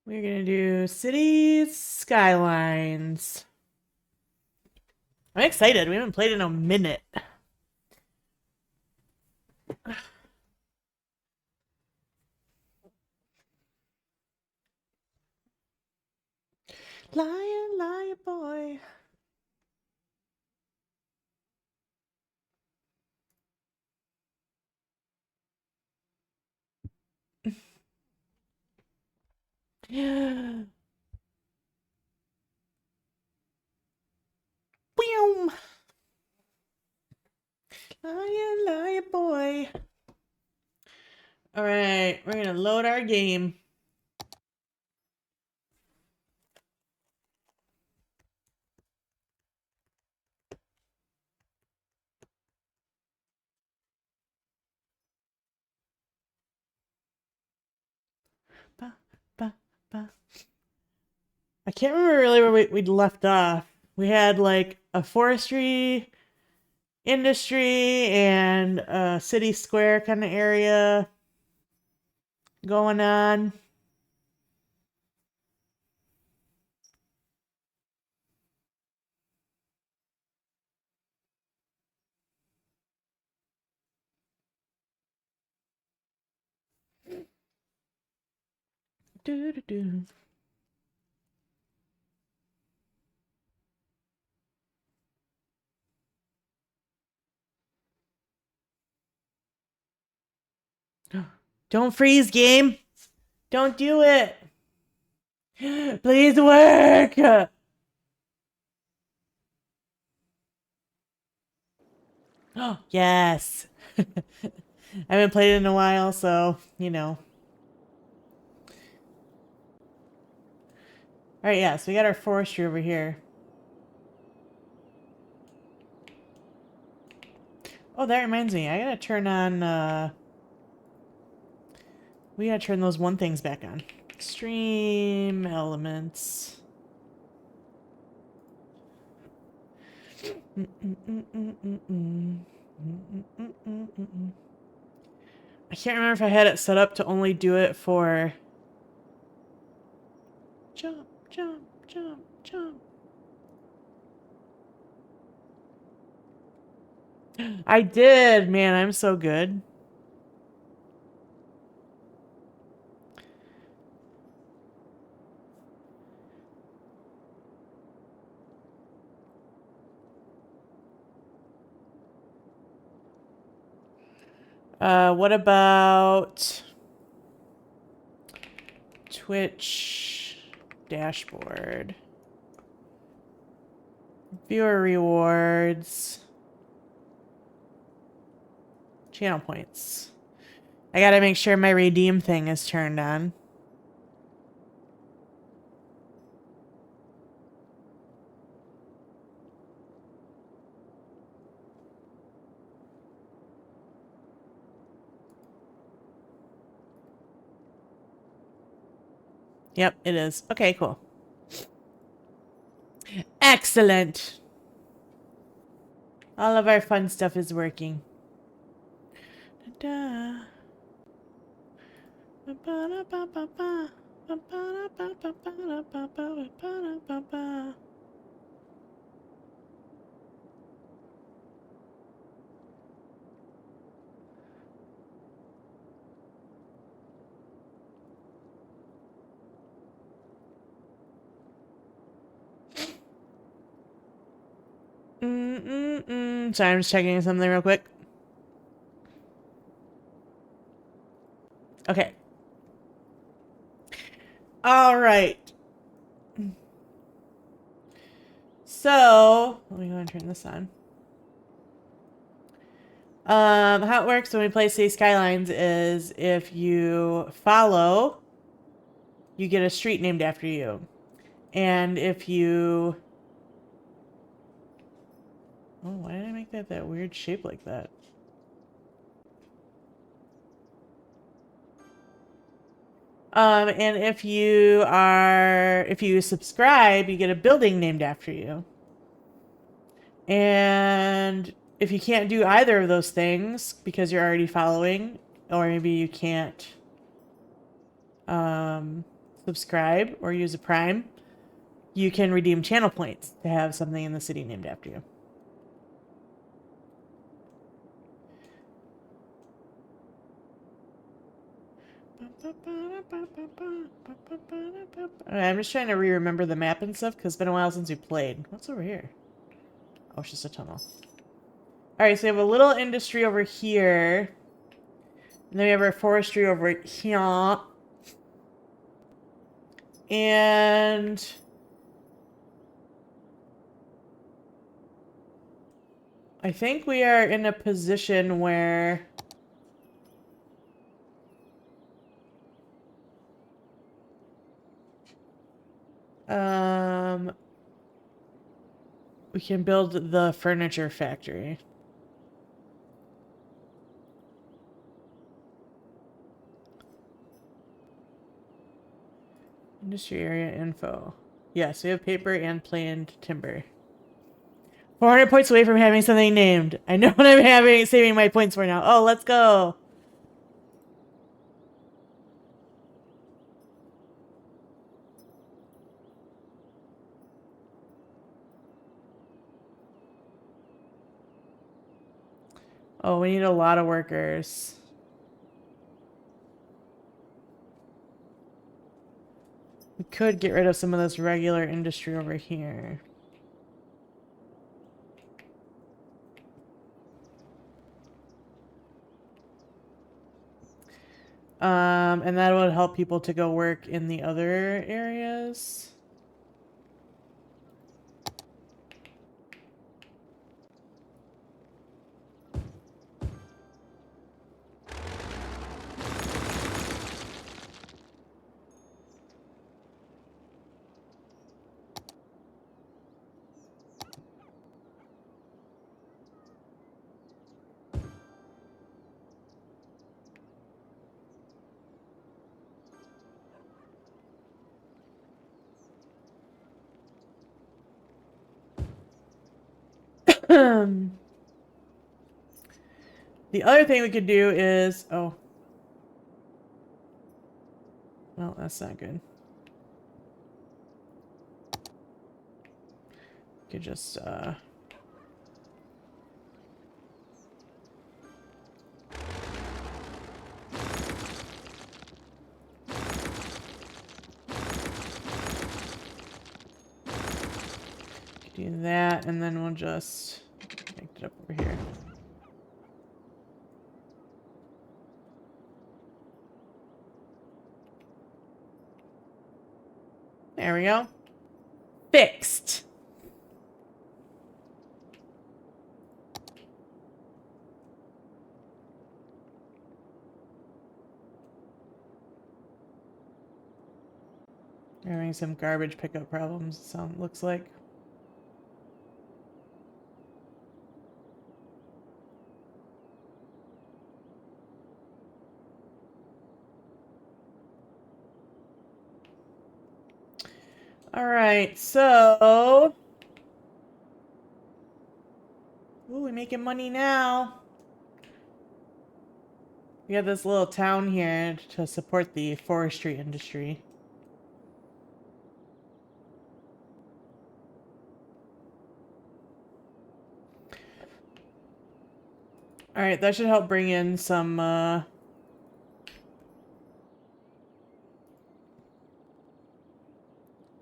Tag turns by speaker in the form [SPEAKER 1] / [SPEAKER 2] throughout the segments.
[SPEAKER 1] We're gonna do Cities Skylines. I'm excited. We haven't played in a minute. Liar, liar, boy. Yeah. Boom. Liar, liar, boy. All right, we're gonna load our game. Ba, ba, ba. I can't remember really where we'd left off. We had like a forestry industry and a city square kind of area going on. Do, do, do. Don't freeze, game. Don't do it. Please work. Oh, yes. I haven't played it in a while, so, you know. All right, yeah, so we got our forestry over here. Oh, that reminds me. I gotta turn on, we gotta turn those one things back on. Stream elements. I can't remember if I had it set up to only do it for jump, jump, jump, jump. I did, man. I'm so good. What about Twitch dashboard? Viewer rewards. Channel points. I gotta make sure my redeem thing is turned on. Yep, it is. Okay, cool. Excellent. All of our fun stuff is working. Da-da. Ba-ba-da-ba-ba-ba. Ba-ba-da-ba-ba-ba-ba-ba-ba-ba-ba. Sorry, I'm just checking something real quick. Okay. All right. So, let me go and turn this on. How it works when we play Cities Skylines is if you follow, you get a street named after you. And if you... Oh, why did I make that weird shape like that? And if you subscribe, you get a building named after you. And if you can't do either of those things because you're already following, or maybe you can't, subscribe or use a Prime, you can redeem channel points to have something in the city named after you. I'm just trying to remember the map and stuff because it's been a while since we played. What's over here? Oh, it's just a tunnel. Alright, so we have a little industry over here. And then we have our forestry over here. And I think we are in a position where we can build the furniture factory. Industry area info. Yes, we have paper and planed timber. 400 points away from having something named. I know what I'm saving my points for now. Oh, let's go. Oh, we need a lot of workers. We could get rid of some of this regular industry over here. And that would help people to go work in the other areas. The other thing we could do is... Oh. Well, that's not good. We could just, do that, and then we'll just make it up over here. There we go. Fixed. We're having some garbage pickup problems, looks like. Alright, so... Ooh, we're making money now. We have this little town here to support the forestry industry. Alright, that should help bring in some,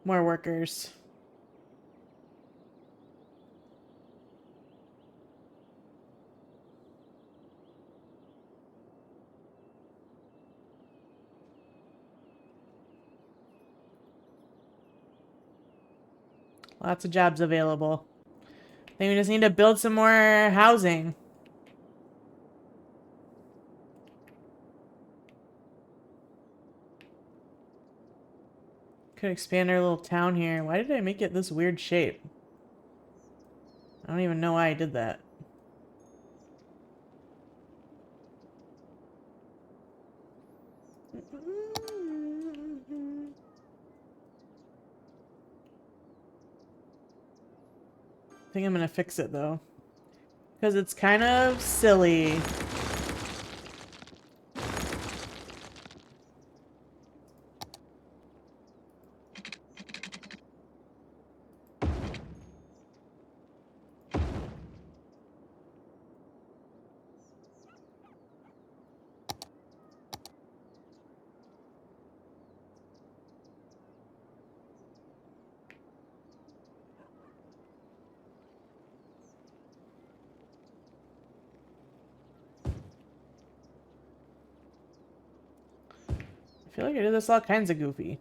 [SPEAKER 1] more workers. Lots of jobs available. I think we just need to build some more housing. Could expand our little town here. Why did I make it this weird shape? I don't even know why I did that. I think I'm gonna fix it though, because it's kind of silly. feel like I did this all kinds of goofy.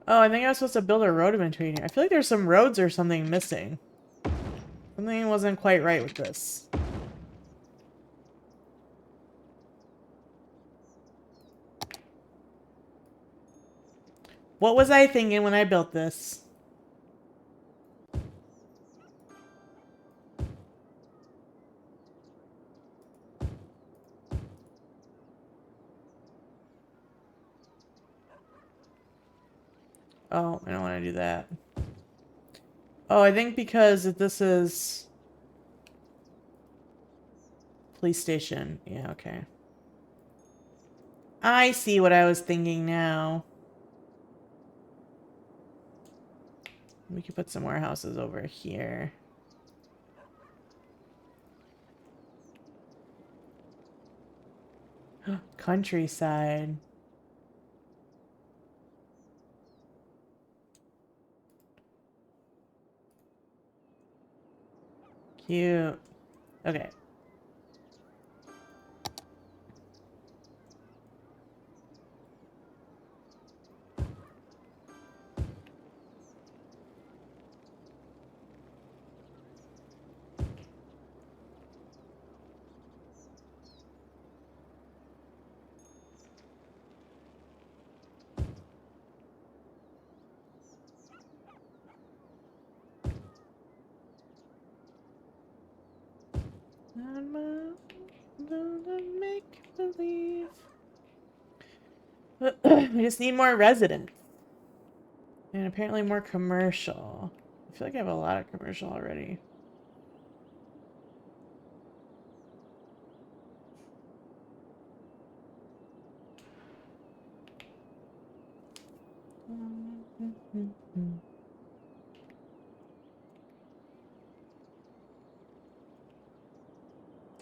[SPEAKER 1] Oh, I think I was supposed to build a road in between here. I feel like there's some roads or something missing. Something wasn't quite right with this. What was I thinking when I built this? Oh, I don't want to do that. Oh, I think because this is police station. Yeah, okay. I see what I was thinking now. We could put some more houses over here. Countryside. Cute. Okay. Make believe. We just need more residents. And apparently more commercial. I feel like I have a lot of commercial already.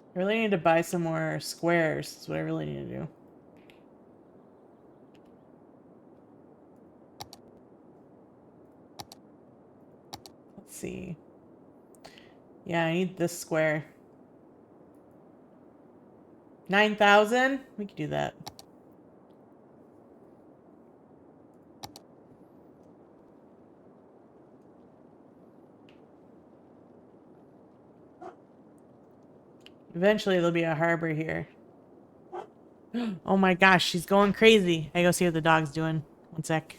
[SPEAKER 1] I really need to buy some more squares. That's what I really need to do. Let's see. Yeah, I need this square. 9,000? We could do that. Eventually there'll be a harbor here. Oh my gosh, she's going crazy. I go see what the dog's doing. One sec.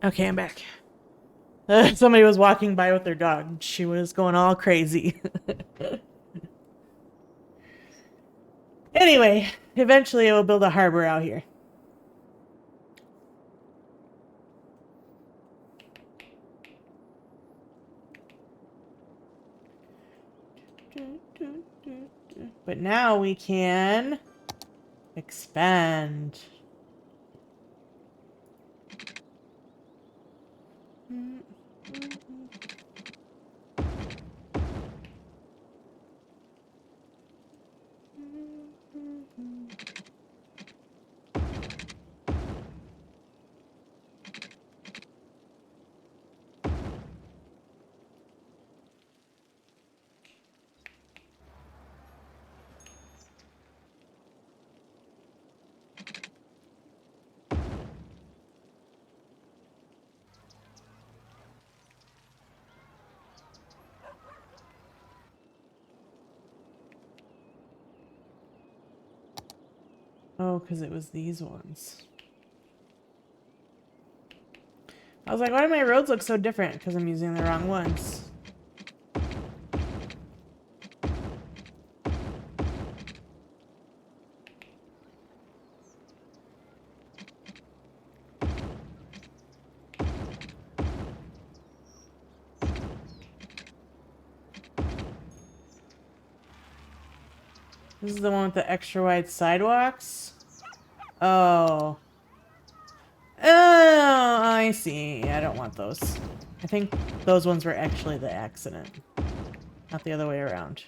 [SPEAKER 1] Okay, I'm back. Somebody was walking by with their dog. She was going all crazy. Anyway, eventually I will build a harbor out here. But now we can expand. Oh, because it was these ones. I was like, why do my roads look so different? Because I'm using the wrong ones. This is the one with the extra wide sidewalks? Oh. Oh, I see. I don't want those. I think those ones were actually the accident, not the other way around.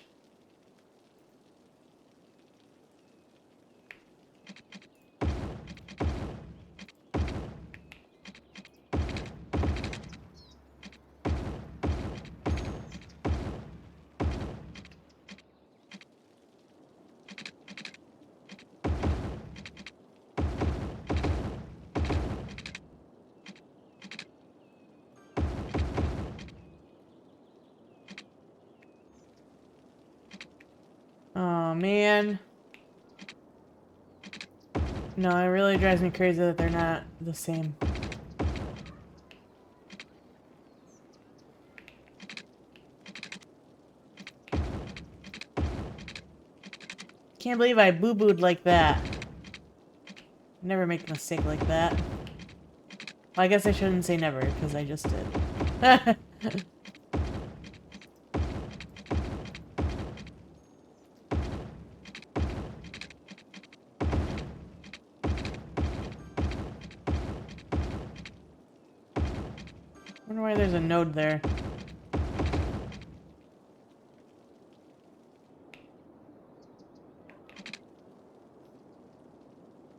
[SPEAKER 1] Oh, man. No, it really drives me crazy that they're not the same. Can't believe I boo-booed like that. Never make a mistake like that. Well, I guess I shouldn't say never, because I just did. Wonder why there's a node there.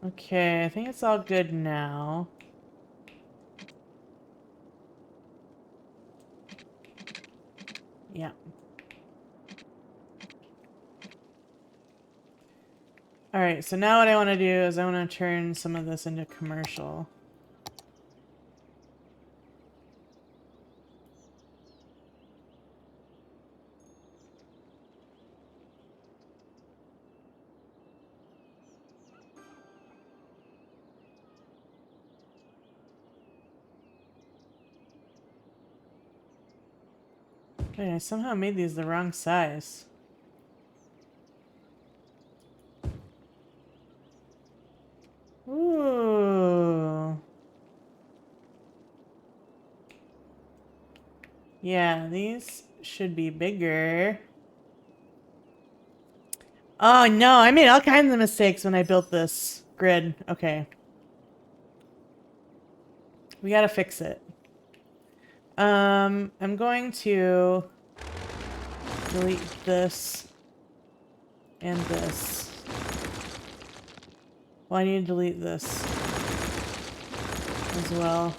[SPEAKER 1] Okay, I think it's all good now. Yeah. Alright, so now what I want to do is I want to turn some of this into commercial. Wait, I somehow made these the wrong size. Ooh. Yeah, these should be bigger. Oh no, I made all kinds of mistakes when I built this grid. Okay. We gotta fix it. I'm going to delete this and this. Well, I need to delete this as well.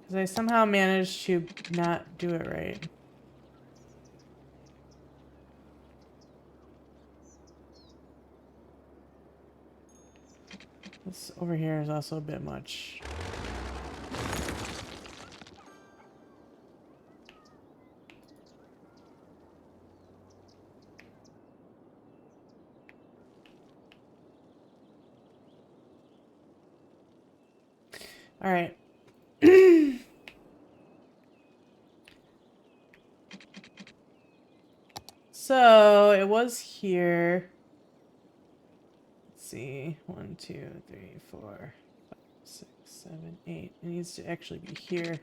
[SPEAKER 1] Because I somehow managed to not do it right. This over here is also a bit much. All right. So it was here. Let's see. 1, 2, 3, 4, 5, 6, 7, 8. It needs to actually be here.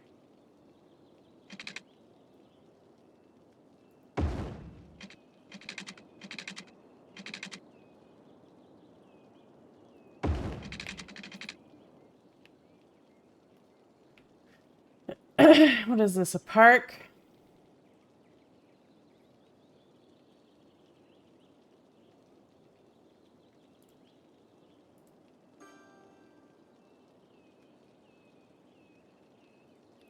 [SPEAKER 1] What is this? A park?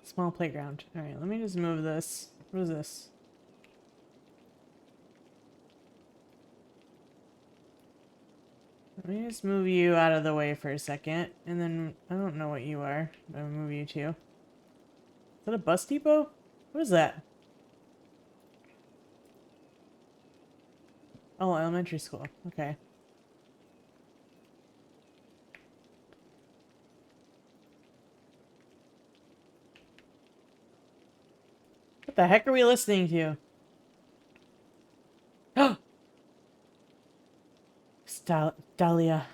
[SPEAKER 1] Small playground. All right, let me just move this. What is this? Let me just move you out of the way for a second, and then I don't know what you are, but I'm gonna move you too. Is that a bus depot? What is that? Oh, elementary school. Okay. What the heck are we listening to? Oh! Dahlia.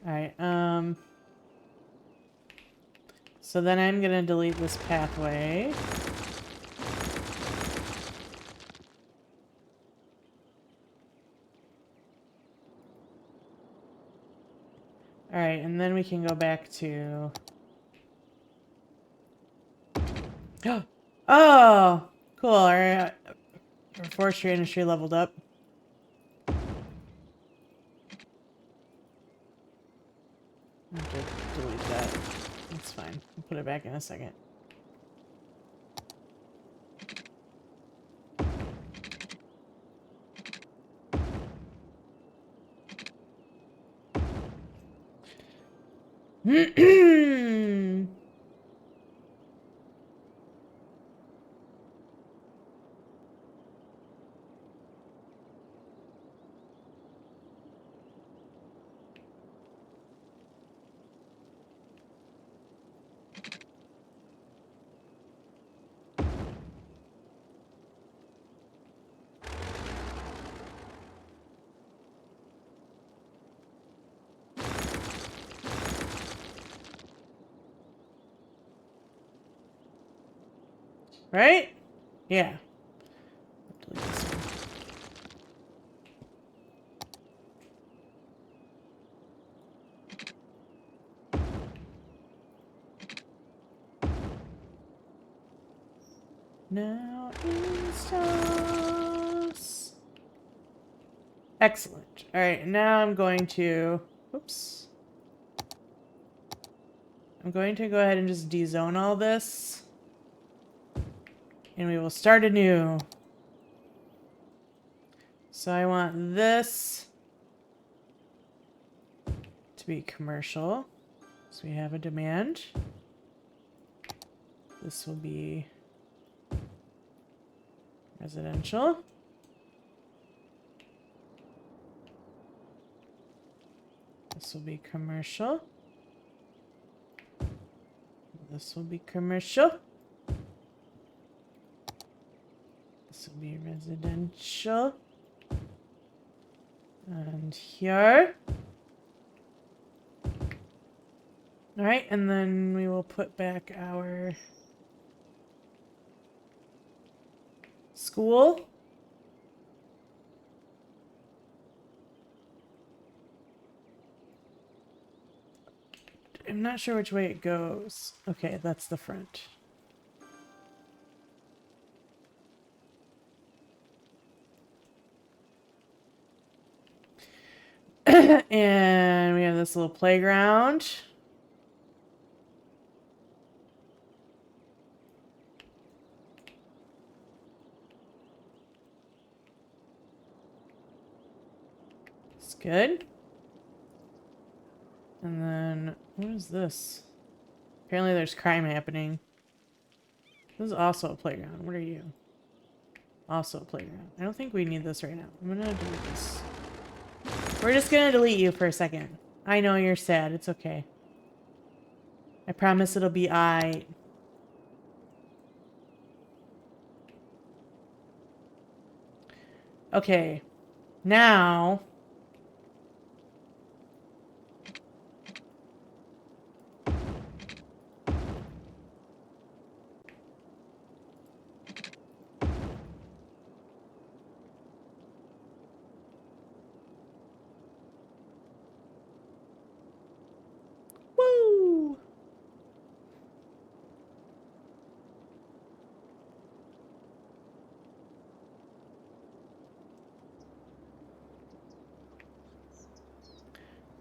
[SPEAKER 1] Alright, so then I'm gonna delete this pathway. Alright, and then we can go back to... Oh! Cool, our forestry industry leveled up. I have to delete that. That's fine. I'll put it back in a second. Right? Yeah. Delete this one. Now installs. Excellent. Alright, now I'm going to... Oops. I'm going to go ahead and just dezone all this. And we will start anew. So I want this to be commercial. So we have a demand. This will be residential. This will be commercial. This will be commercial. This will be residential. And here. Alright, and then we will put back our school. I'm not sure which way it goes. Okay, that's the front. And we have this little playground. It's good. And then, what is this? Apparently there's crime happening. This is also a playground. What are you? Also a playground. I don't think we need this right now. I'm gonna delete this. We're just gonna delete you for a second. I know you're sad. It's okay. I promise it'll be aight. Okay. Now... Woo!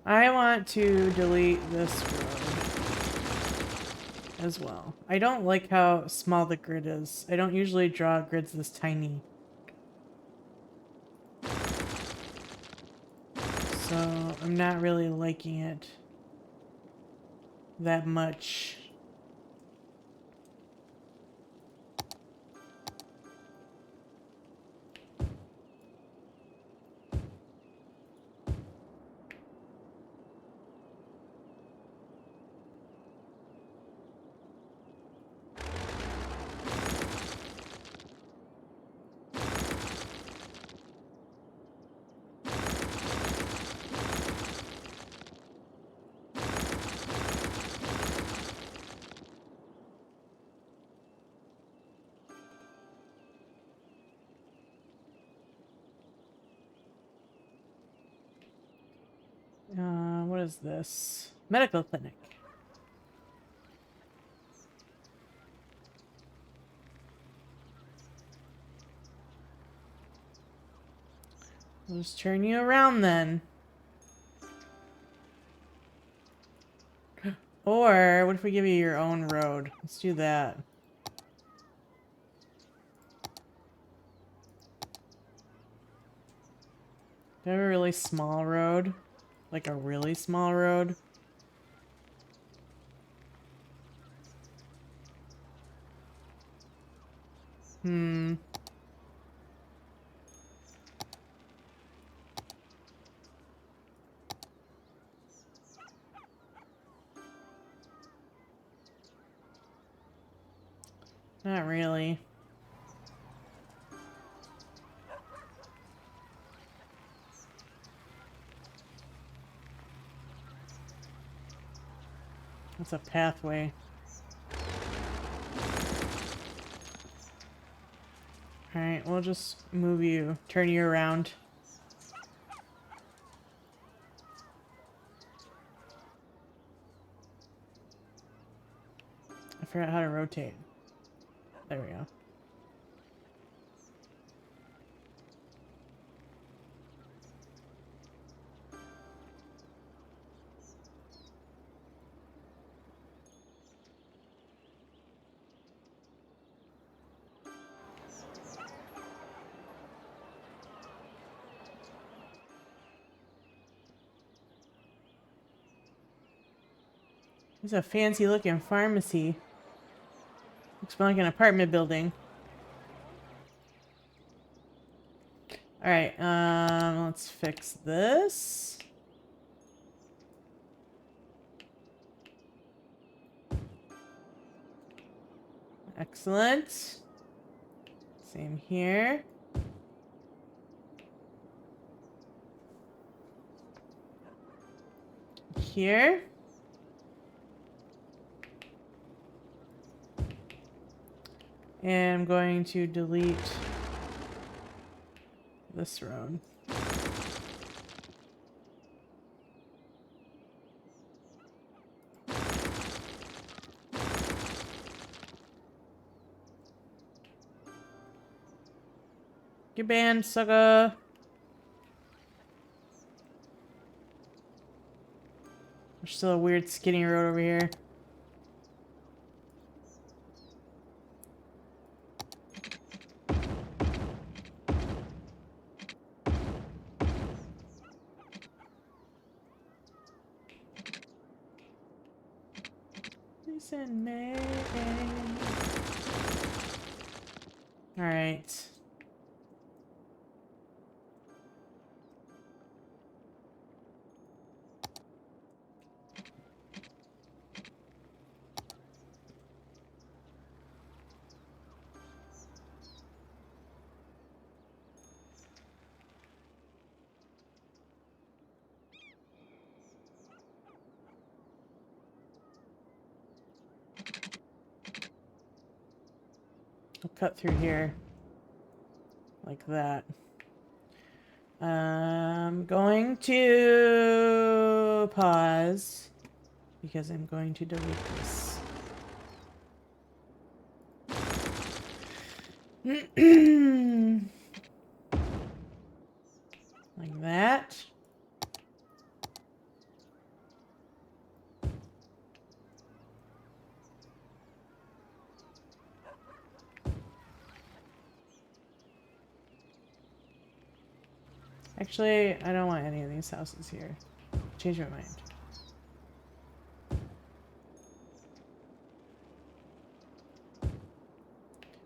[SPEAKER 1] I want to delete this road as well. I don't like how small the grid is. I don't usually draw grids this tiny. So I'm not really liking it that much. What is this? Medical clinic. I'll just turn you around then. Or what if we give you your own road? Let's do that. Do I have a really small road? Like a really small road? Hmm. Not really. It's a pathway. Alright, we'll just move you, turn you around. I forgot how to rotate. There we go. It's a fancy looking pharmacy. Looks more like an apartment building. Alright, let's fix this. Excellent. Same here. Here. And I'm going to delete this road. Get banned, sucker. There's still a weird skinny road over here. Listen, May. All right. I'll cut through here. Like that. I'm going to pause because I'm going to delete this. Like that. Actually, I don't want any of these houses here. Change my mind.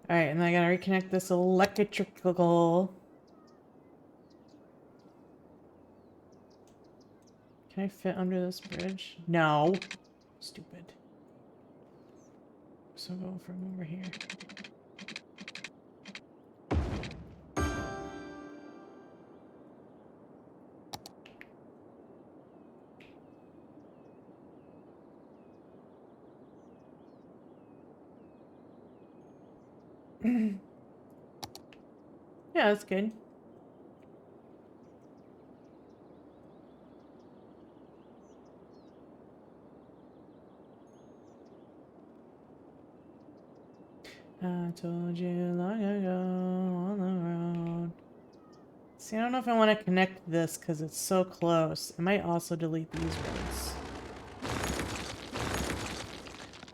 [SPEAKER 1] Alright, and then I gotta reconnect this electrical. Can I fit under this bridge? No. Stupid. So go from over here. Yeah, that's good. I told you long ago on the road. See, I don't know if I want to connect this because it's so close. I might also delete these roads.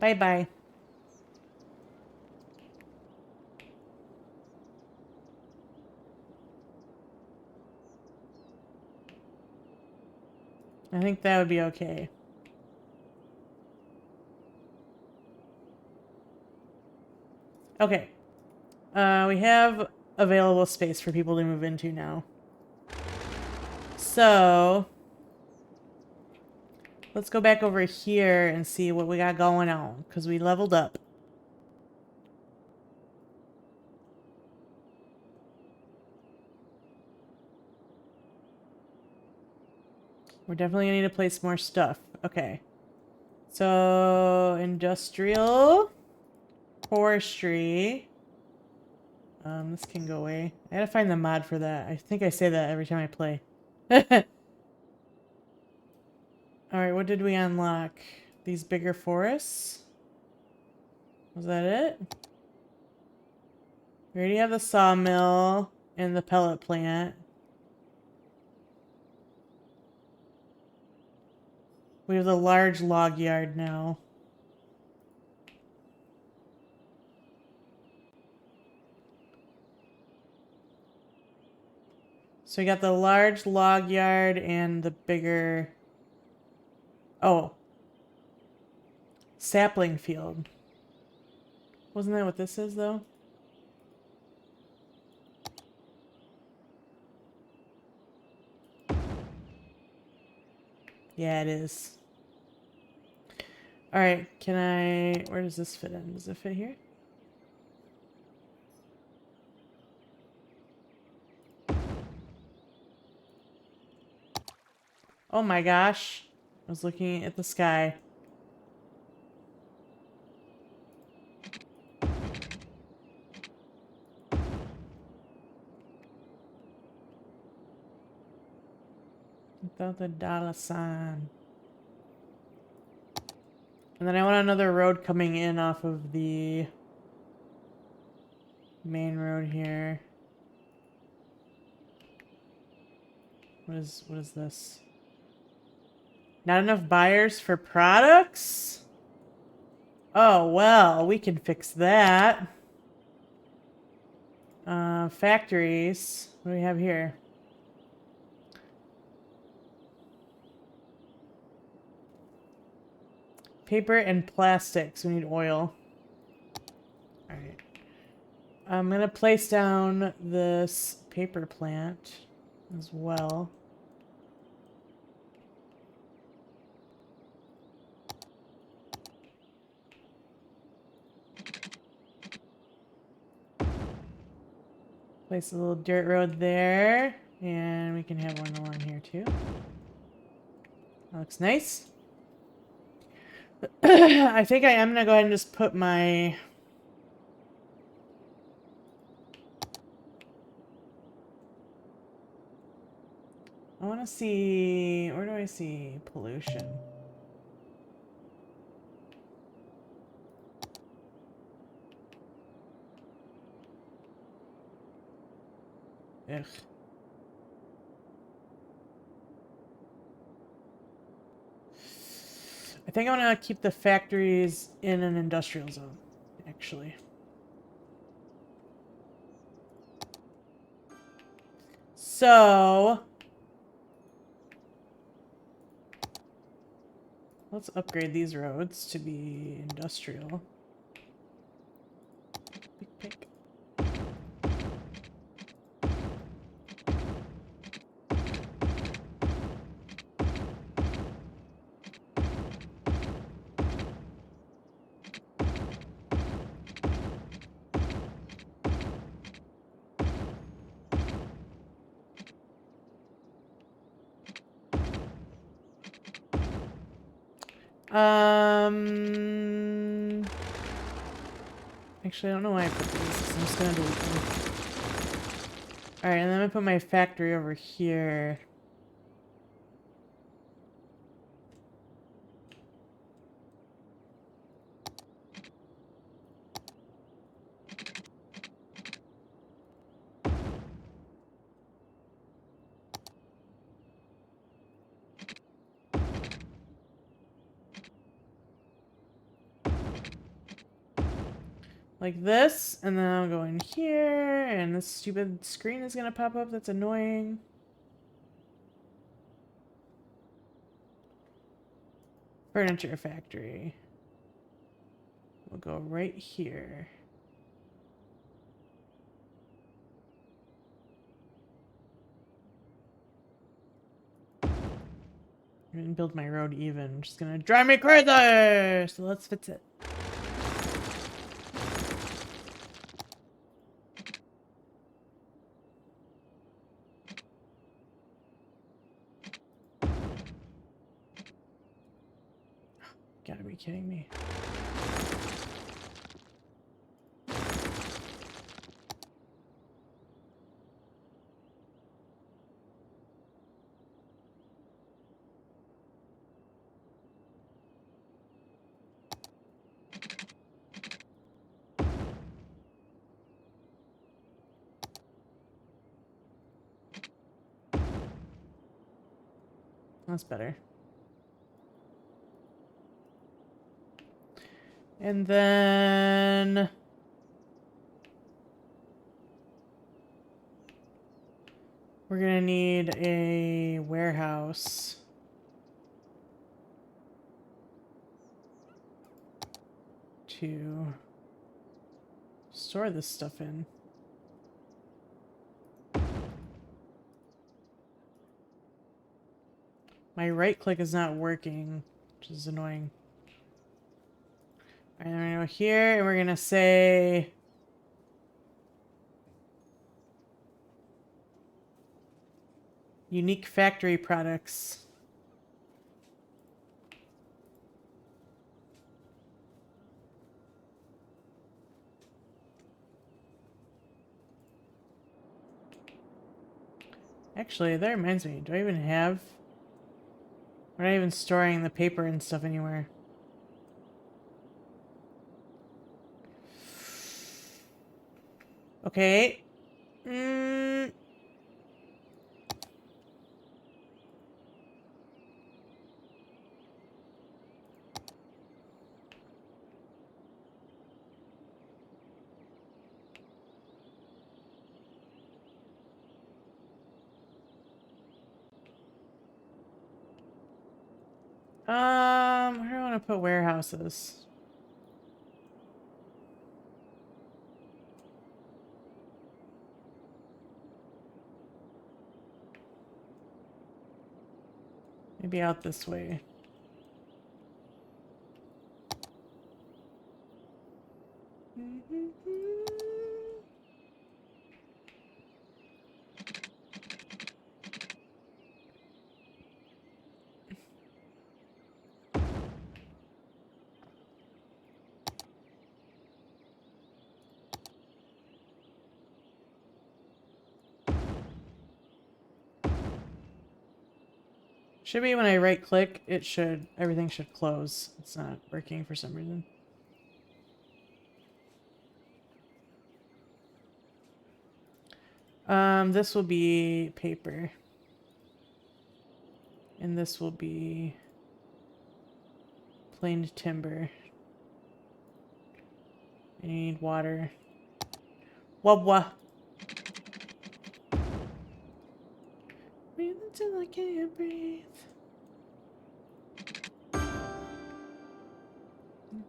[SPEAKER 1] Bye-bye. I think that would be okay. Okay. We have available space for people to move into now. So, let's go back over here and see what we got going on, because we leveled up. We're definitely gonna need to place more stuff. Okay. So, industrial, forestry. This can go away. I gotta find the mod for that. I think I say that every time I play. Alright, what did we unlock? These bigger forests? Was that it? We already have the sawmill and the pellet plant. We have the large log yard now. So we got the large log yard and the bigger... Oh. Sapling field. Wasn't that what this is, though? Yeah, it is. Alright, can I... Where does this fit in? Does it fit here? Oh my gosh. I was looking at the sky. Without the dollar sign. And then I want another road coming in off of the main road here. What is this? Not enough buyers for products? Oh, well, we can fix that. Factories. What do we have here? Paper and plastics. We need oil. Alright. I'm gonna place down this paper plant as well. Place a little dirt road there. And we can have one along here too. That looks nice. I think I am gonna go ahead and just put my... I want to see... Where do I see pollution? Ugh. I think I want to keep the factories in an industrial zone, actually. So let's upgrade these roads to be industrial. Pick, pick. Actually, I don't know why I put these, so I'm just gonna delete them. Alright, and then I'm gonna put my factory over here. Like this, and then I'll go in here, and this stupid screen is gonna pop up that's annoying. Furniture factory. We'll go right here. I didn't build my road even, which is gonna drive me crazy! So let's fix it. Gotta be kidding me. That's better. And then we're gonna need a warehouse to store this stuff in. My right click is not working, which is annoying. Alright, then we're gonna go here and we're gonna say unique factory products. Actually, that reminds me, do I even have... We're not even storing the paper and stuff anywhere. Okay. Where do I want to put warehouses? Maybe out this way. Should be when I right click, it should, everything should close. It's not working for some reason. This will be paper. And this will be planed timber. I need water. Wah wah. Breathe until I can't breathe.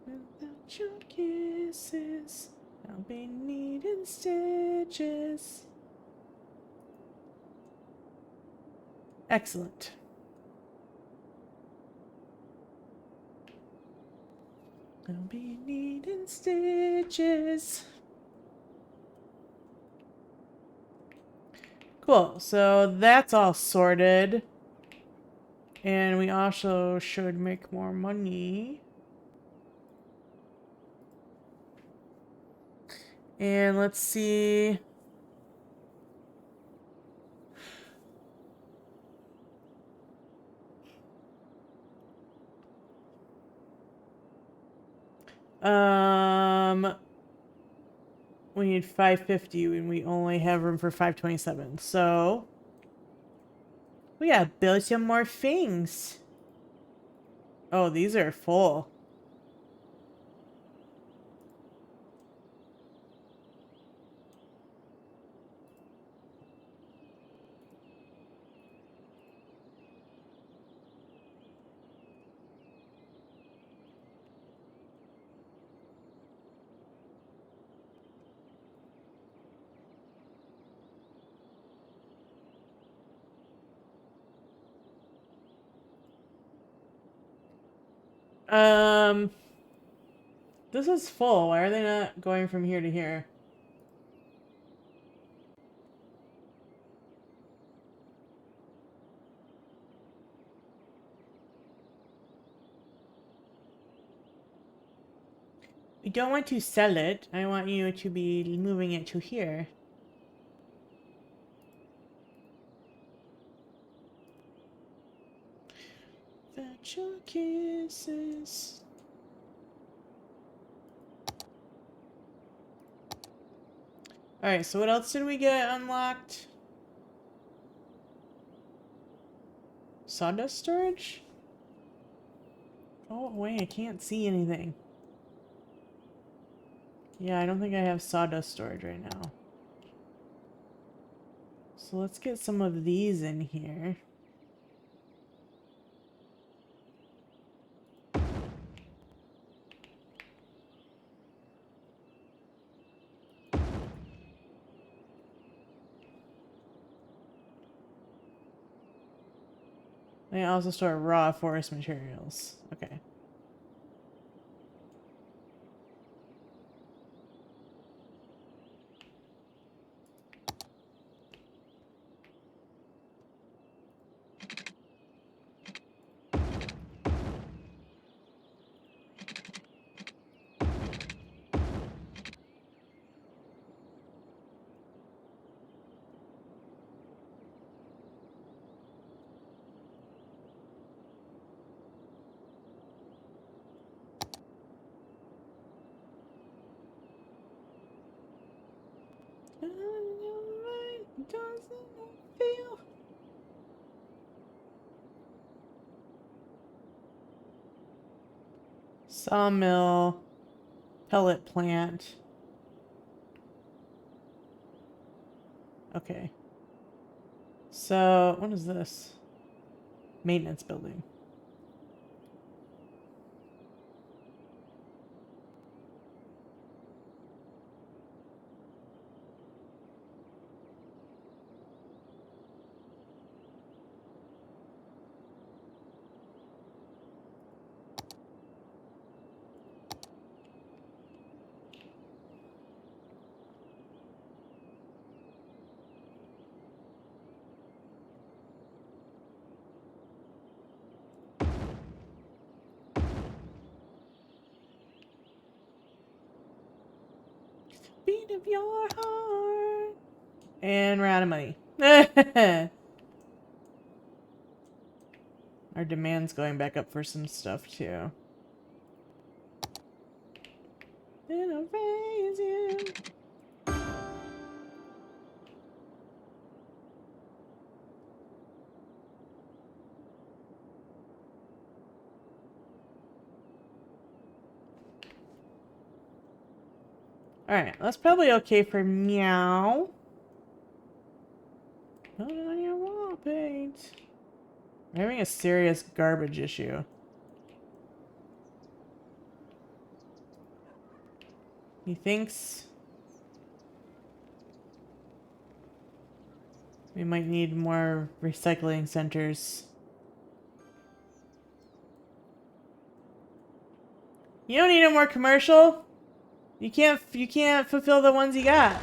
[SPEAKER 1] Without your kisses, I'll be needing stitches. Excellent. I'll be needing stitches. Cool, so that's all sorted. And we also should make more money. And let's see. We need 550 and we only have room for 527. So we gotta build some more things. Oh, these are full. This is full. Why are they not going from here to here? We don't want to sell it. I want you to be moving it to here. Without your kisses. Alright, so what else did we get unlocked? Sawdust storage? Oh, wait, I can't see anything. Yeah, I don't think I have sawdust storage right now. So let's get some of these in here. I can also store raw forest materials. Okay. Sawmill, pellet plant. Okay. So, what is this? Maintenance building. Beat of your heart. And we're out of money. Our demand's going back up for some stuff too. Then I'll raise you. Alright, that's probably okay for meow. Put it on your wall. wall paint. We're having a serious garbage issue. He thinks we might need more recycling centers. You don't need no more commercial. You can't fulfill the ones you got.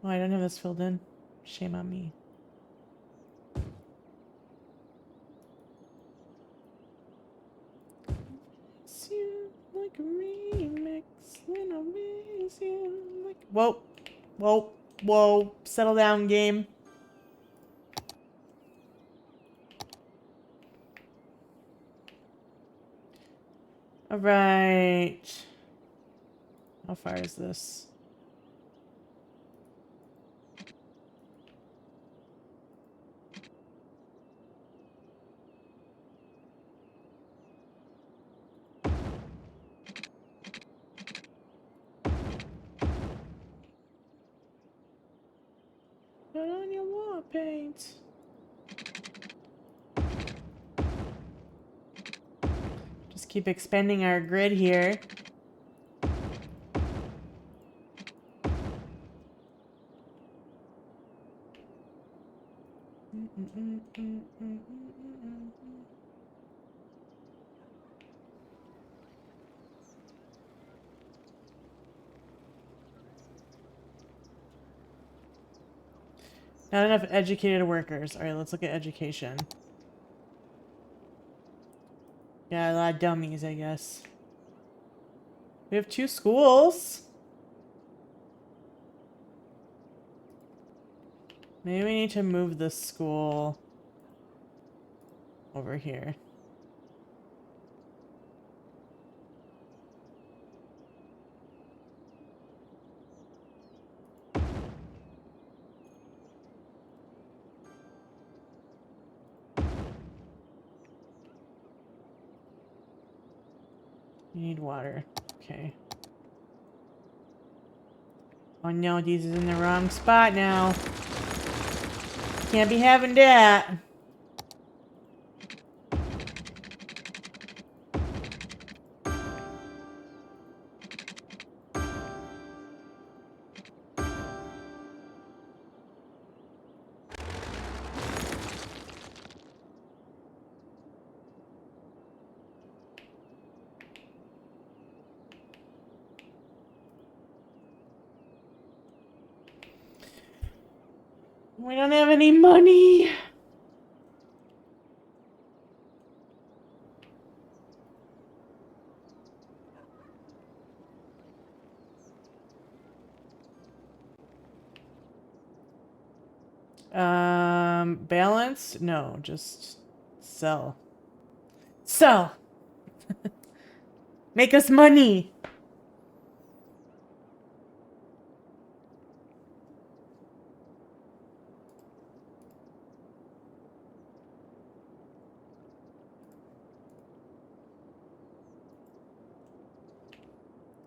[SPEAKER 1] Oh, I don't have this filled in. Shame on me. It's you like a remix when I miss you like. Whoa, whoa, whoa! Settle down, game. All right. How far is this? Put on your war paint. Just keep expanding our grid here. Not enough educated workers. All right, let's look at education. Yeah, a lot of dummies, I guess. We have 2 schools. Maybe we need to move this school over here. You need water. Okay. Oh no, these is in the wrong spot now. Can't be having that. We don't have any money. Balance? No, just sell. Sell! Make us money!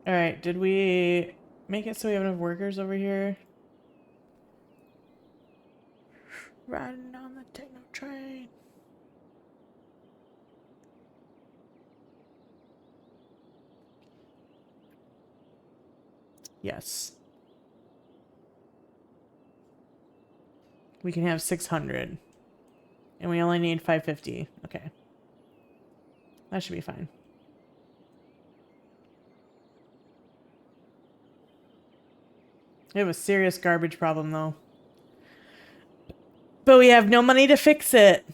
[SPEAKER 1] Alright, did we make it so we have enough workers over here? Riding on the techno train. Yes. We can have 600. And we only need 550. Okay. That should be fine. We have a serious garbage problem, though. But we have no money to fix it.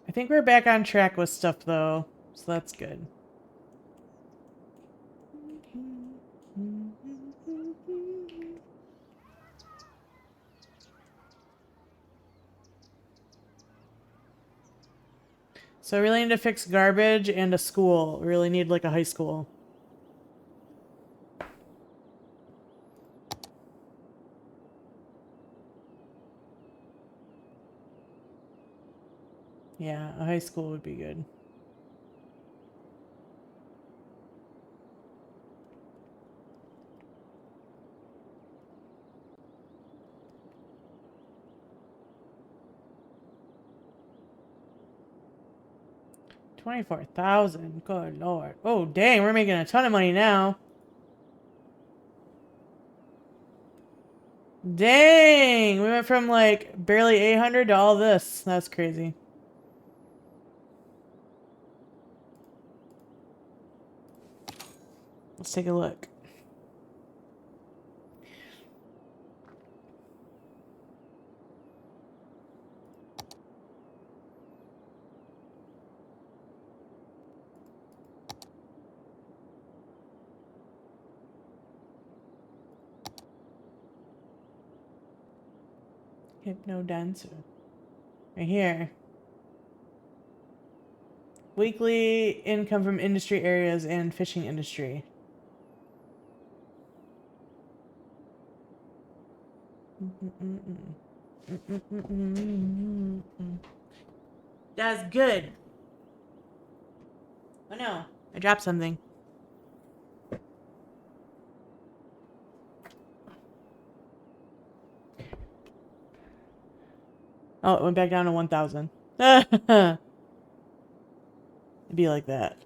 [SPEAKER 1] I think we're back on track with stuff, though. So that's good. So I really need to fix garbage and a school. We really need, like, a high school. Yeah, a high school would be good. $24,000. Good lord. Oh, dang, we're making a ton of money now. Dang, we went from like barely 800 to all this. That's crazy. Let's take a look. Hypno dancer. Right here. Weekly income from industry areas and fishing industry. That's good. Oh no, I dropped something. Oh, it went back down to 1,000. It'd be like that.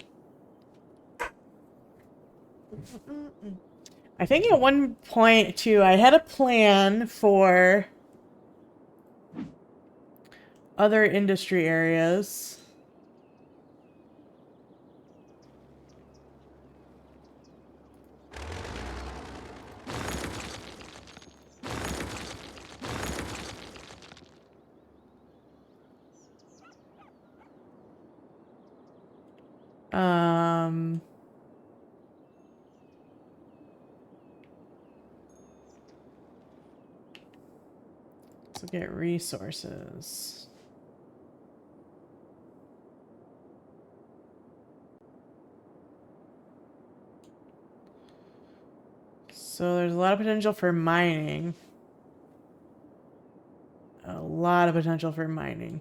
[SPEAKER 1] I think at one point, too, I had a plan for other industry areas. Let's look at resources. So there's a lot of potential for mining. A lot of potential for mining.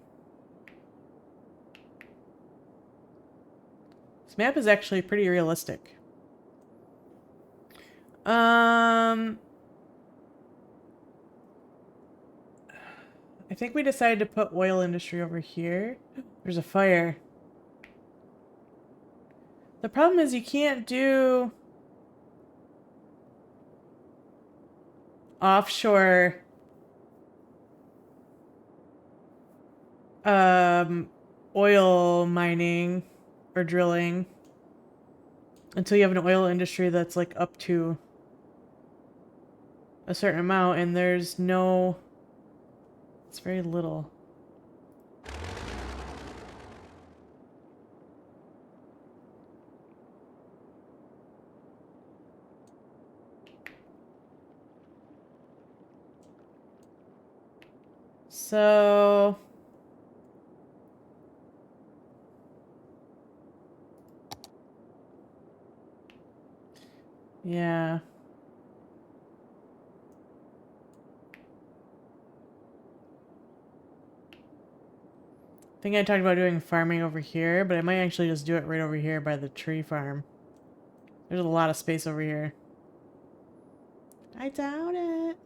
[SPEAKER 1] This map is actually pretty realistic. I think we decided to put oil industry over here. There's a fire. The problem is you can't do offshore oil mining or drilling until you have an oil industry that's like up to a certain amount, and there's no, it's very little. So yeah. I think I talked about doing farming over here, but I might actually just do it right over here by the tree farm. There's a lot of space over here. I doubt it.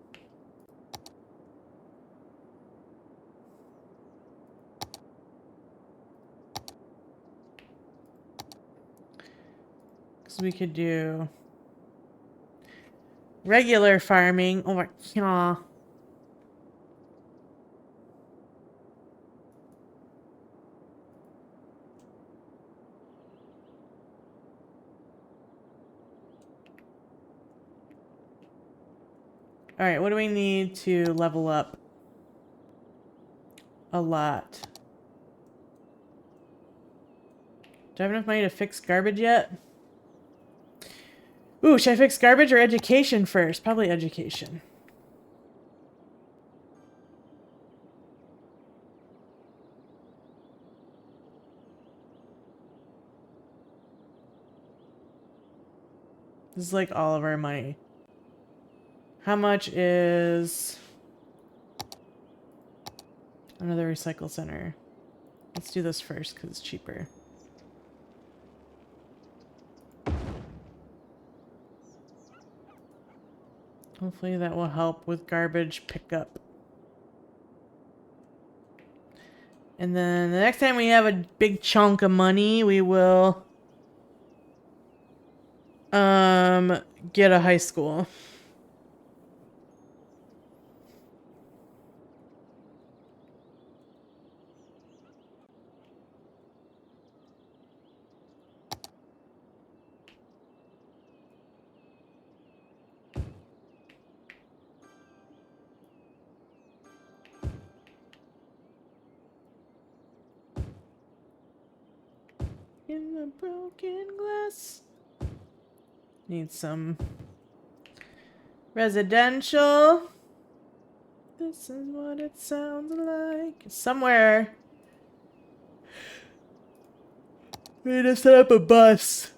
[SPEAKER 1] Because we could do regular farming over here. Alright, what do we need to level up? A lot. Do I have enough money to fix garbage yet? Ooh, should I fix garbage or education first? Probably education. This is like all of our money. How much is another recycle center? Let's do this first because it's cheaper. Hopefully that will help with garbage pickup. And then the next time we have a big chunk of money, we will get a high school. In the broken glass. Need some residential. This is what it sounds like. Somewhere. We need to set up a bus.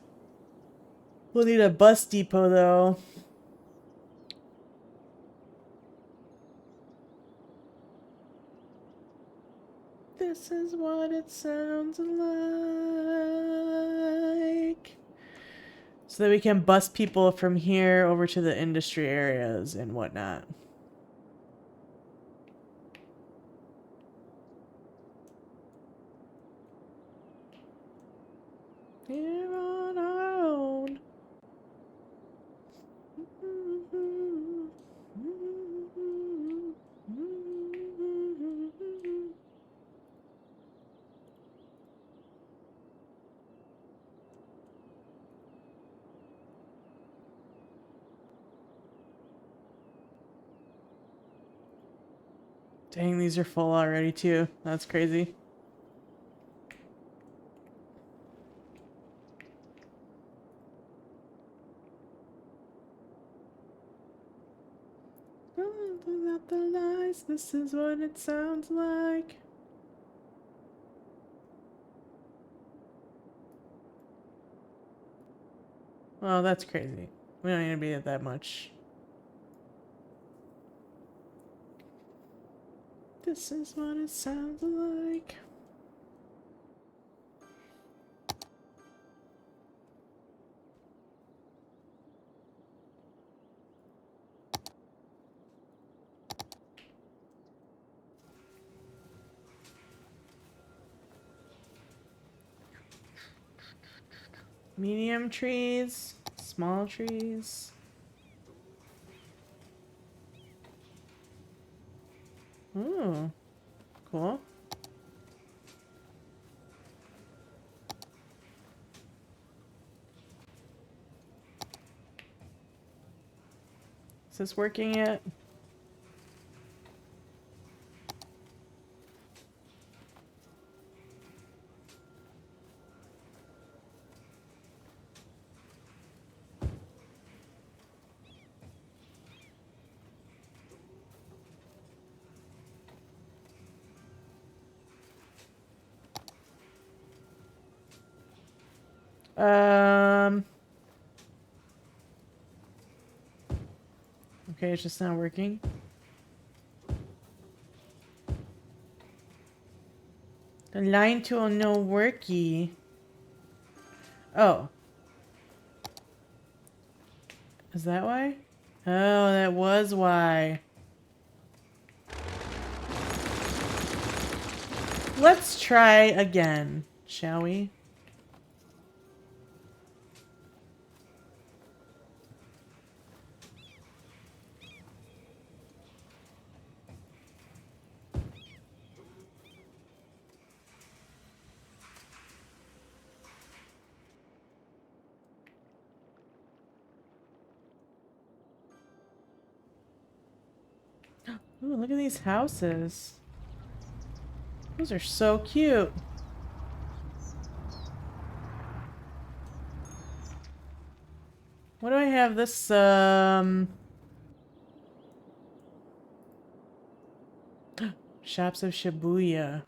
[SPEAKER 1] We'll need a bus depot though. This is what it sounds like. So that we can bus people from here over to the industry areas and whatnot. Here on our own. Dang, these are full already too. That's crazy. Not the lies. This is what it sounds like. Oh, that's crazy. We don't need to be at that much. This is what it sounds like. Medium trees, small trees. Ooh, cool. Is this working yet? Okay, it's just not working. The line tool no worky. Oh. Is that why? Oh, that was why. Let's try again, shall we? Ooh, look at these houses. Those are so cute. What do I have this, Shops of Shibuya.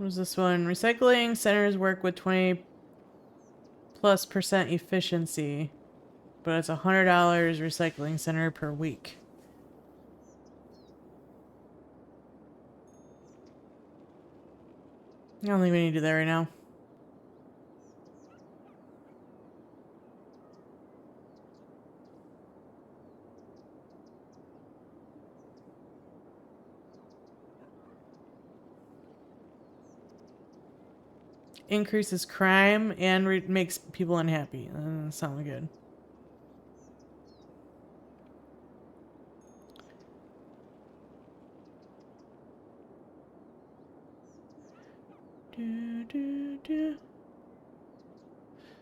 [SPEAKER 1] What was this one? Recycling centers work with 20+% efficiency, but it's $100 recycling center per week. I don't think we need to do that right now. Increases crime and makes people unhappy. That doesn't sound good.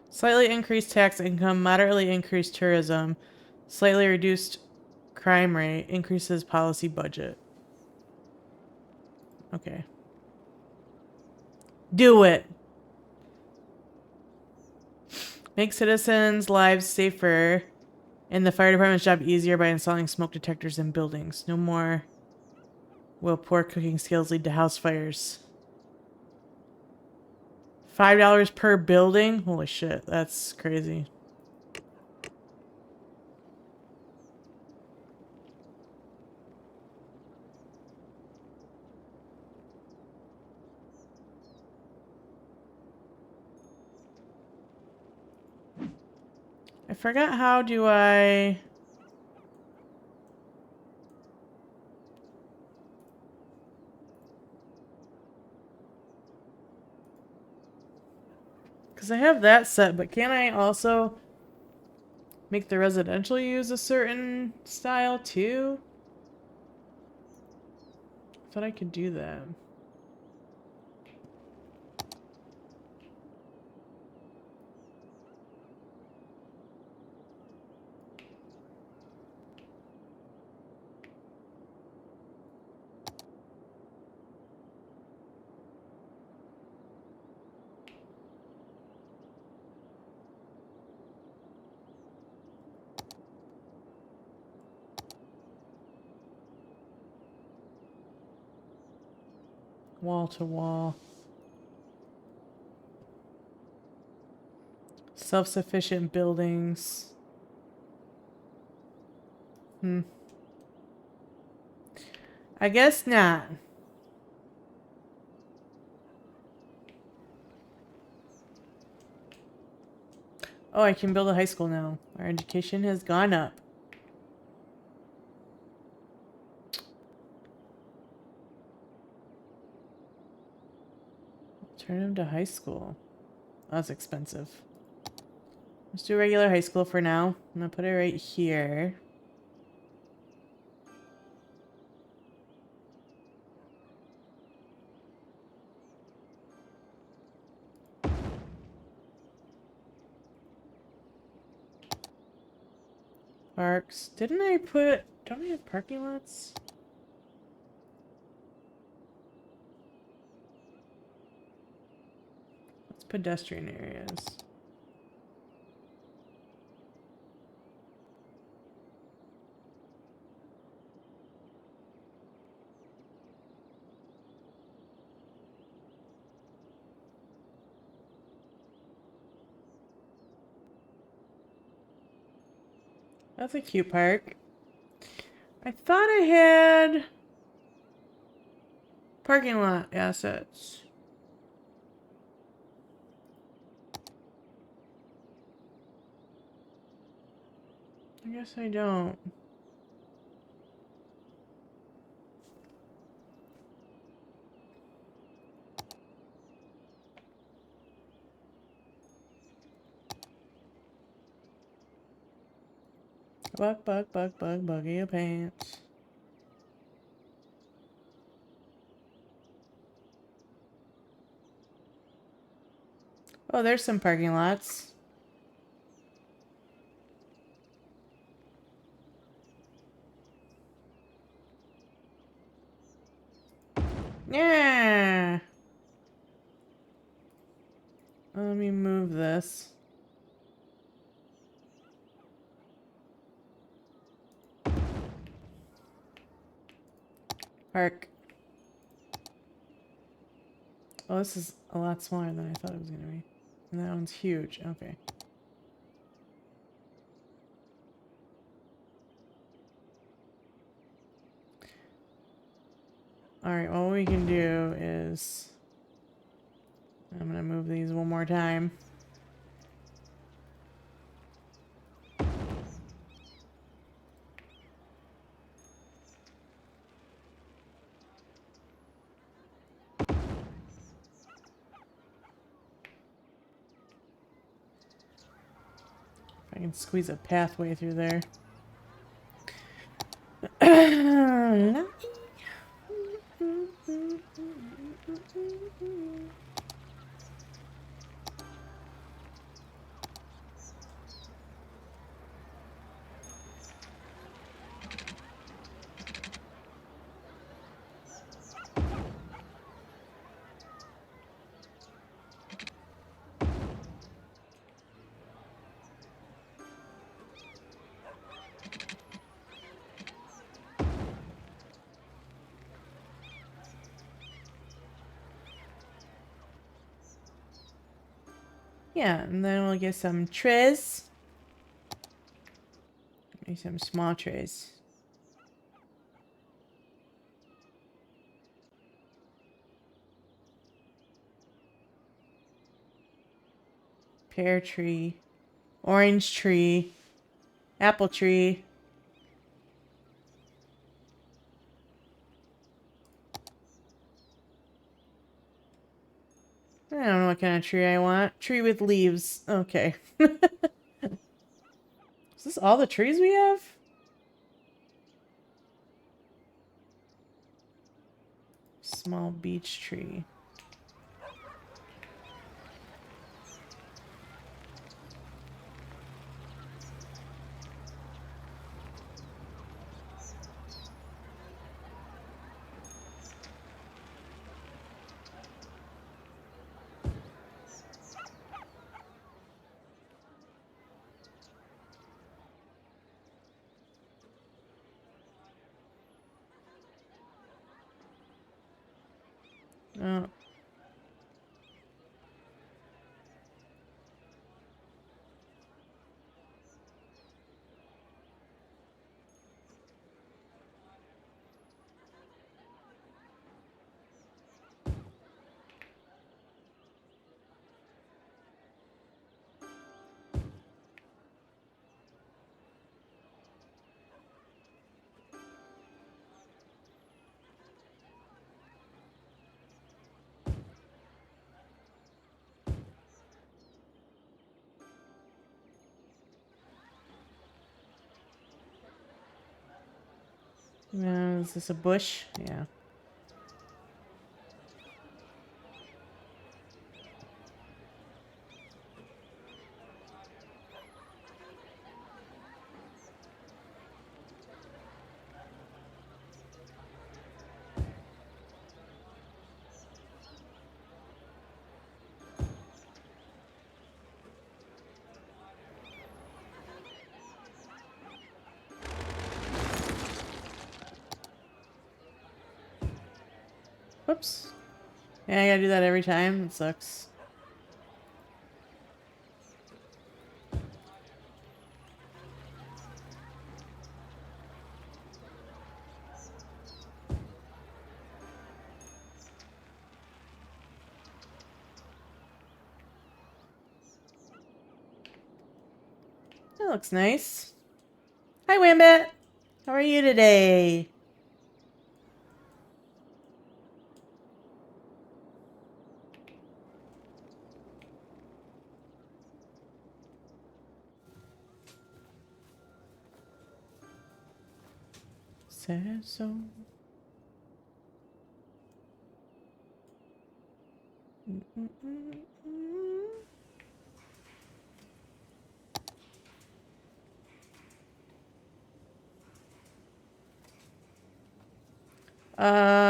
[SPEAKER 1] Slightly increased tax income, moderately increased tourism, slightly reduced crime rate, increases policy budget. Okay. Do it! Make citizens' lives safer and the fire department's job easier by installing smoke detectors in buildings. No more will poor cooking skills lead to house fires. $5 per building? Holy shit, that's crazy. I forgot how do I... Because I have that set, but can I also make the residential use a certain style too? I thought I could do that. Wall to wall. Self-sufficient buildings. I guess not. Oh, I can build a high school now. Our education has gone up. Alternative to high school. That's expensive. Let's do a regular high school for now. I'm gonna put it right here. Parks. Didn't I put... Don't we have parking lots? What's pedestrian areas? That's a cute park. I thought I had parking lot assets. I guess I don't. Buggy your pants. Oh, there's some parking lots. Yeah. Let me move this. Park. Oh, this is a lot smaller than I thought it was going to be. And that one's huge. Okay. Alright, what we can do is... I'm going to move these one more time. I can squeeze a pathway through there. Yeah, and then we'll get some trays. Maybe some small trays. Pear tree. Orange tree. Apple tree. I don't know what kind of tree I want. Tree with leaves. Okay. Is this all the trees we have? Small beech tree. Oh. Is this a bush? Yeah. Whoops. Yeah, I gotta do that every time. It sucks. That looks nice. Hi, Wambit. How are you today? Says so.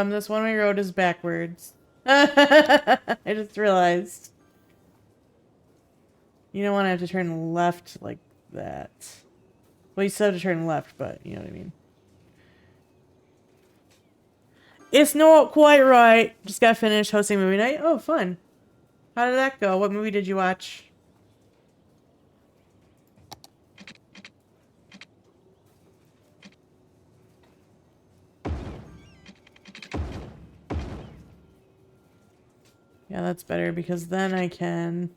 [SPEAKER 1] This one-way road is backwards. I just realized. You don't want to have to turn left like that. Well, you still have to turn left, but you know what I mean. It's not quite right. Just got finished hosting movie night. Oh, fun. How did that go? What movie did you watch? Yeah, that's better because then I can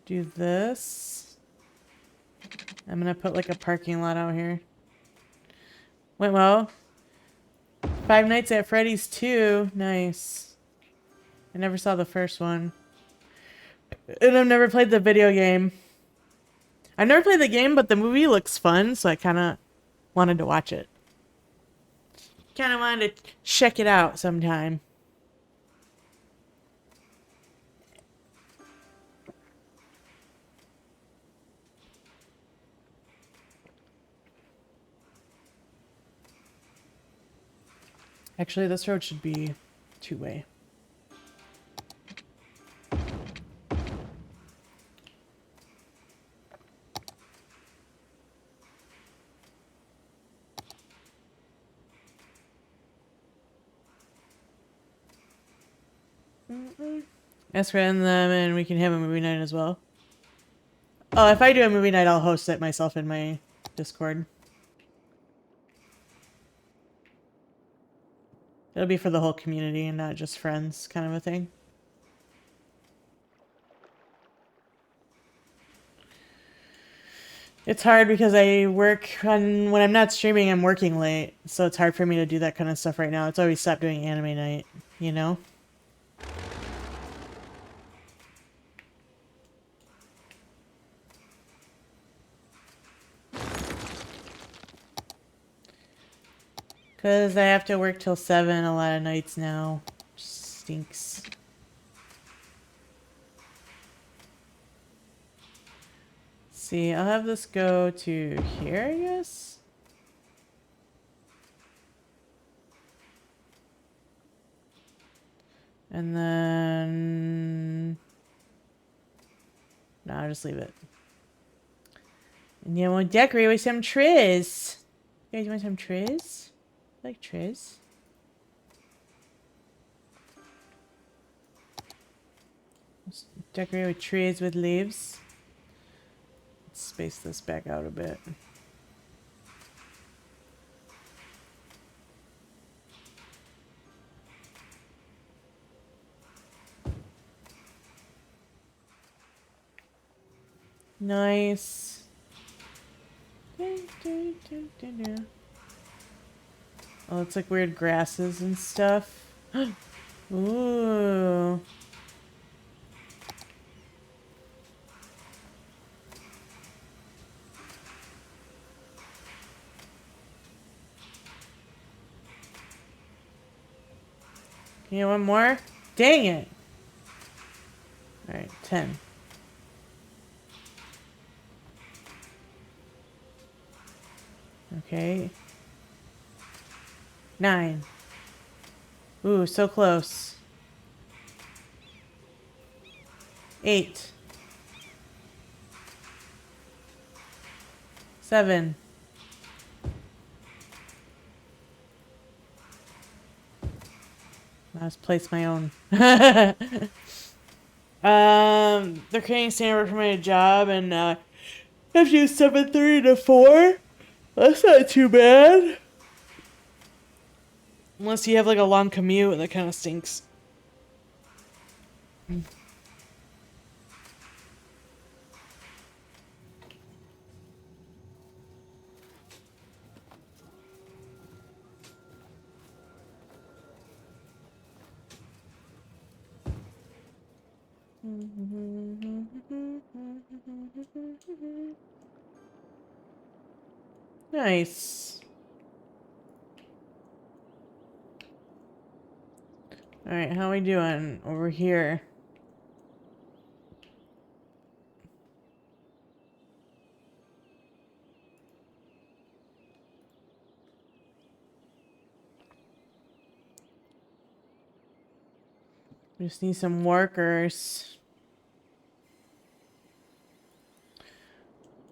[SPEAKER 1] do this. I'm gonna put like a parking lot out here. Went well. Five Nights at Freddy's 2. Nice. I never saw the first one. And I've never played the video game. I've never played the game, but the movie looks fun, so I kind of wanted to watch it. Kind of wanted to check it out sometime. Actually, this road should be two-way. Ask friend them and we can have a movie night as well. Oh, if I do a movie night, I'll host it myself in my Discord. It'll be for the whole community and not just friends, kind of a thing. It's hard because I work on, when I'm not streaming, I'm working late. So it's hard for me to do that kind of stuff right now. It's always stopped doing anime night, you know? Because I have to work till 7 a lot of nights now. Stinks. See, I'll have this go to here, I guess? And then... No, I'll just leave it. And then we'll decorate with some trees. You guys want some trees? Like trees? Let's decorate with trees with leaves. Let's space this back out a bit. Nice. Oh, it's like weird grasses and stuff. Ooh. Can you want more? Dang it. Alright, 10. Okay. 9. Ooh, so close. 8. 7. I'll just place my own. They're creating standard for my job and I have to do 7:30 to 4. That's not too bad. Unless you have like a long commute, that kind of stinks. Nice. Alright, how we doing over here? We just need some workers.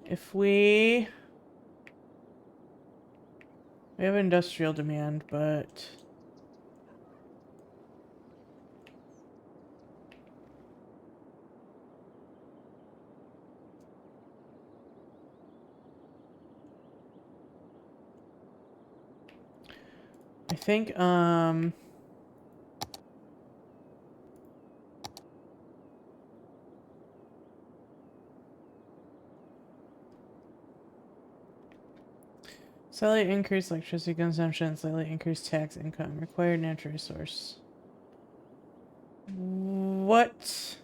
[SPEAKER 1] If we have industrial demand, but think, slightly increased electricity consumption, slightly increased tax income, required natural resource. What?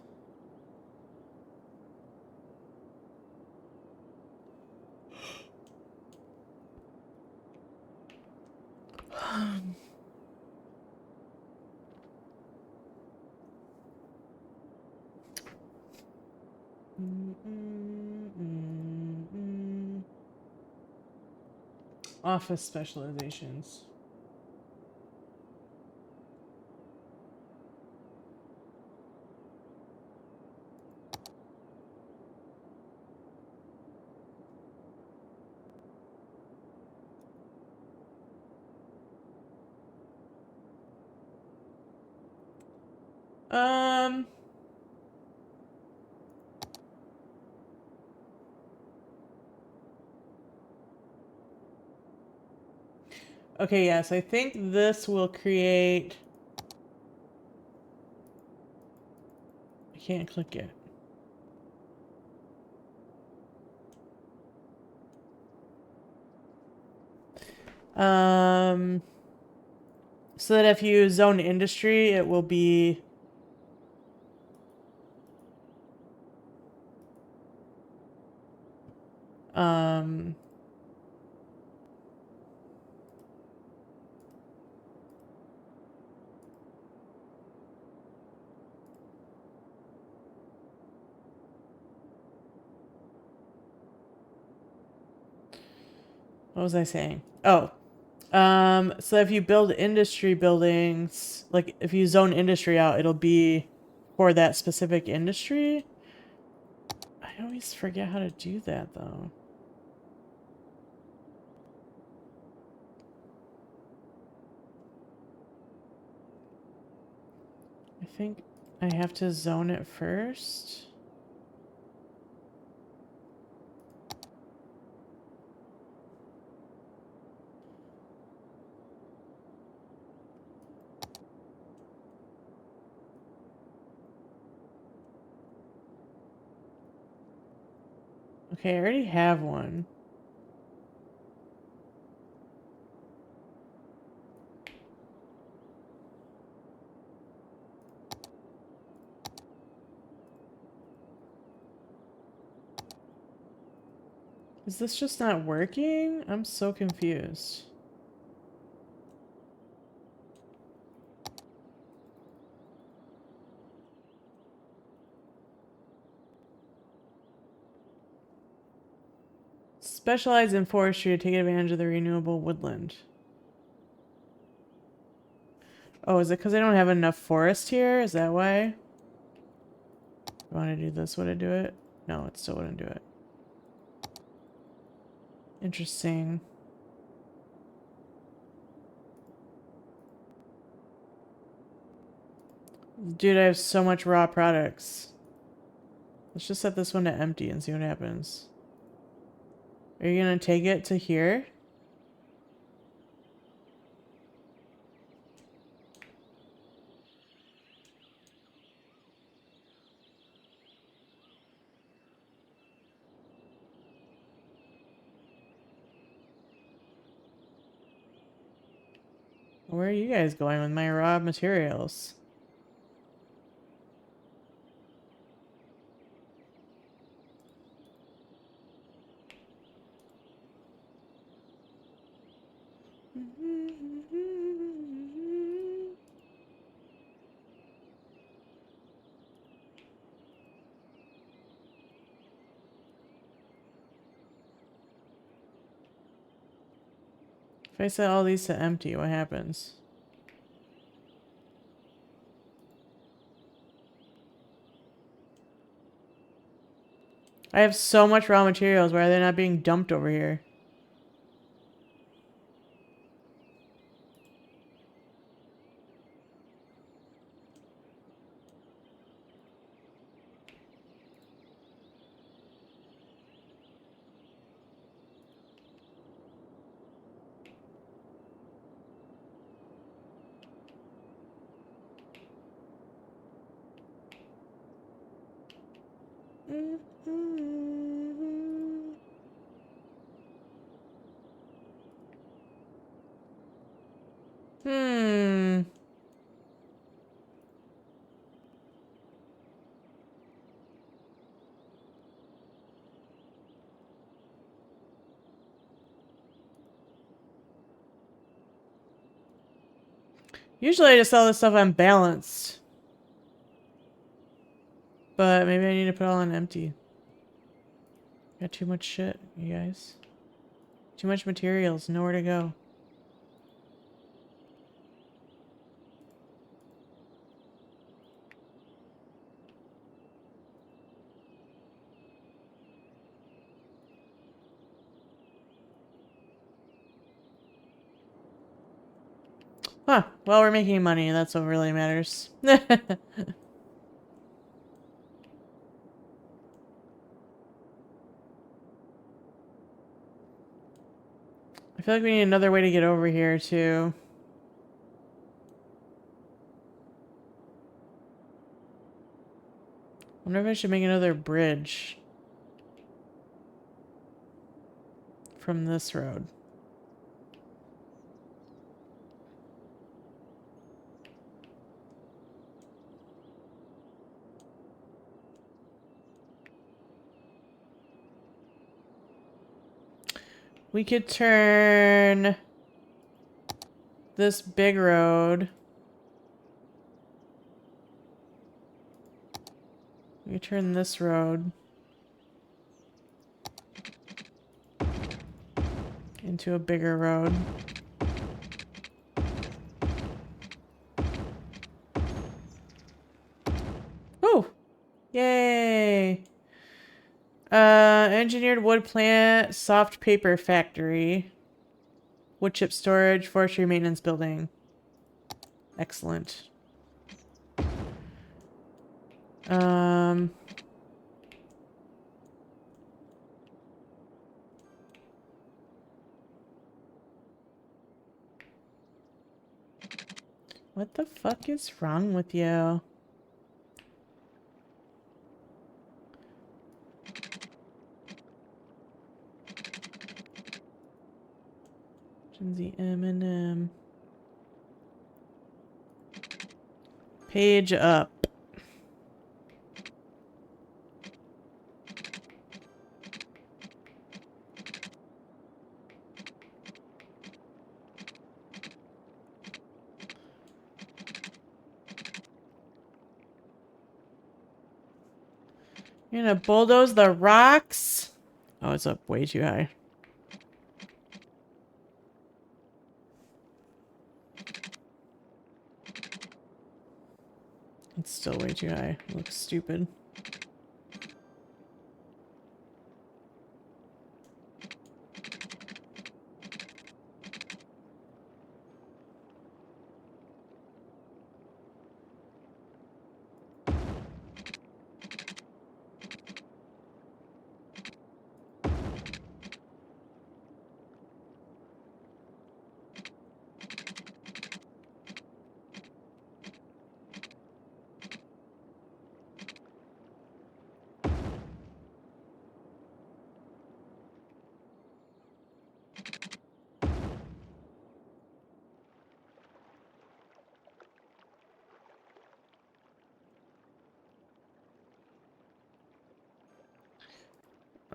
[SPEAKER 1] Office specializations. Okay, yes, I think this will create... I can't click it. So that if you zone industry, it will be... What was I saying? Oh. So if you build industry buildings, like if you zone industry out, it'll be for that specific industry. I always forget how to do that though. I think I have to zone it first. Okay, I already have one. Is this just not working? I'm so confused. Specialize in forestry to take advantage of the renewable woodland. Oh, is it because I don't have enough forest here? Is that why? I want to do this, would I do it? No, it still wouldn't do it. Interesting. Dude, I have so much raw products. Let's just set this one to empty and see what happens. Are you gonna take it to here? Where are you guys going with my raw materials? If I set all these to empty, what happens? I have so much raw materials. Why are they not being dumped over here? Hmm. Usually I just sell this stuff unbalanced. But maybe I need to put it all on empty. Got too much shit, you guys. Too much materials, nowhere to go. Huh. Well, we're making money. That's what really matters. I feel like we need another way to get over here, too. Wonder if I should make another bridge from this road. We could turn this big road. We could turn this road into a bigger road. Oh! Yay! Engineered wood plant, soft paper factory, wood chip storage, forestry maintenance building. Excellent. What the fuck is wrong with you? The M&M. Page up. You're gonna bulldoze the rocks? Oh, it's up way too high. It's still way too high. It looks stupid.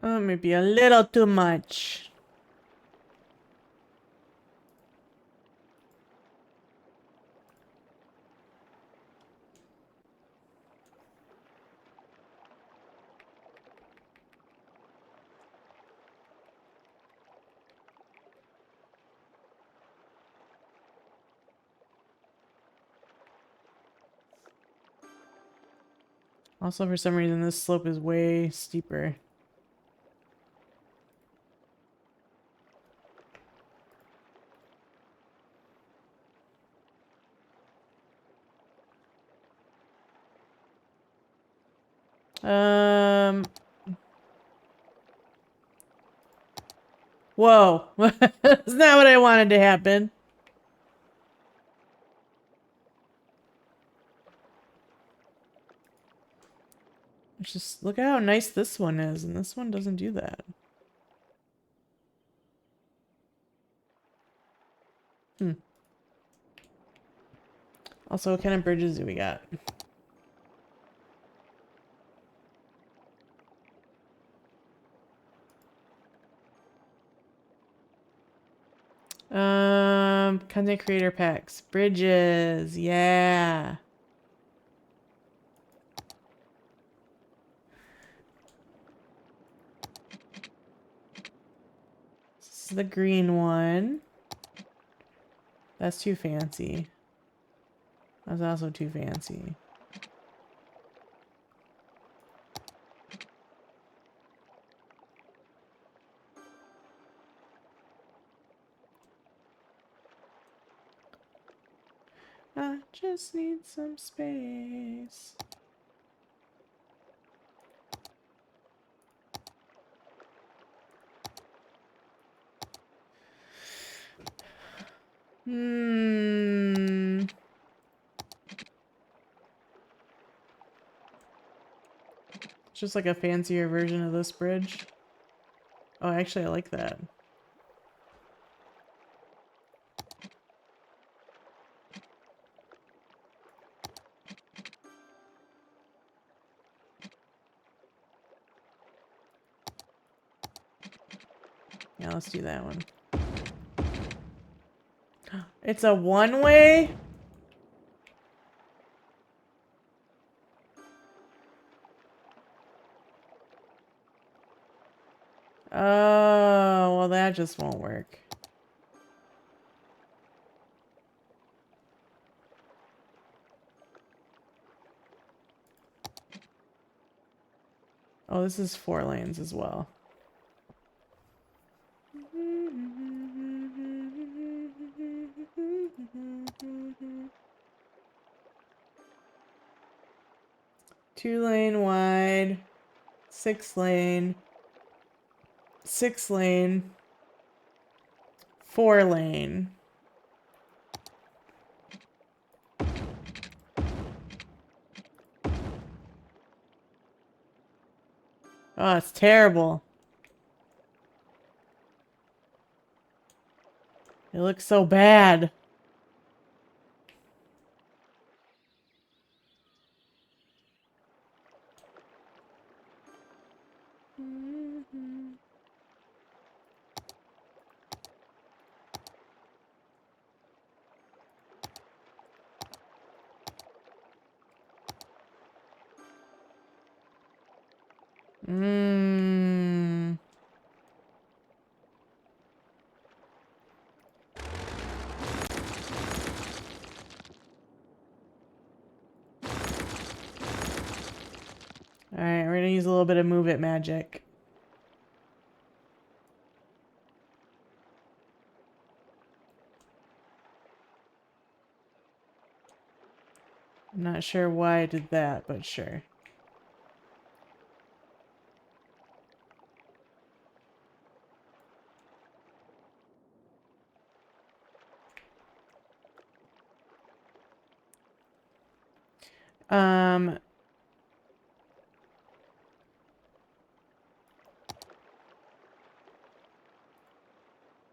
[SPEAKER 1] Oh, maybe a little too much. Also, for some reason, this slope is way steeper. Whoa. That's not what I wanted to happen. Just look at how nice this one is, and this one doesn't do that. Also, what kind of bridges do we got? Content creator packs. Bridges. Yeah. This is the green one. That's too fancy. That's also too fancy. I just need some space. It's just like a fancier version of this bridge. Oh, actually, I like that. Yeah, let's do that one. It's a one-way? Oh, well, that just won't work. Oh, this is 4 lanes as well. Two-lane wide, 6-lane, 6-lane, 4-lane. Oh, it's terrible. It looks so bad. Alright, we're gonna use a little bit of move it magic. I'm not sure why I did that, but sure.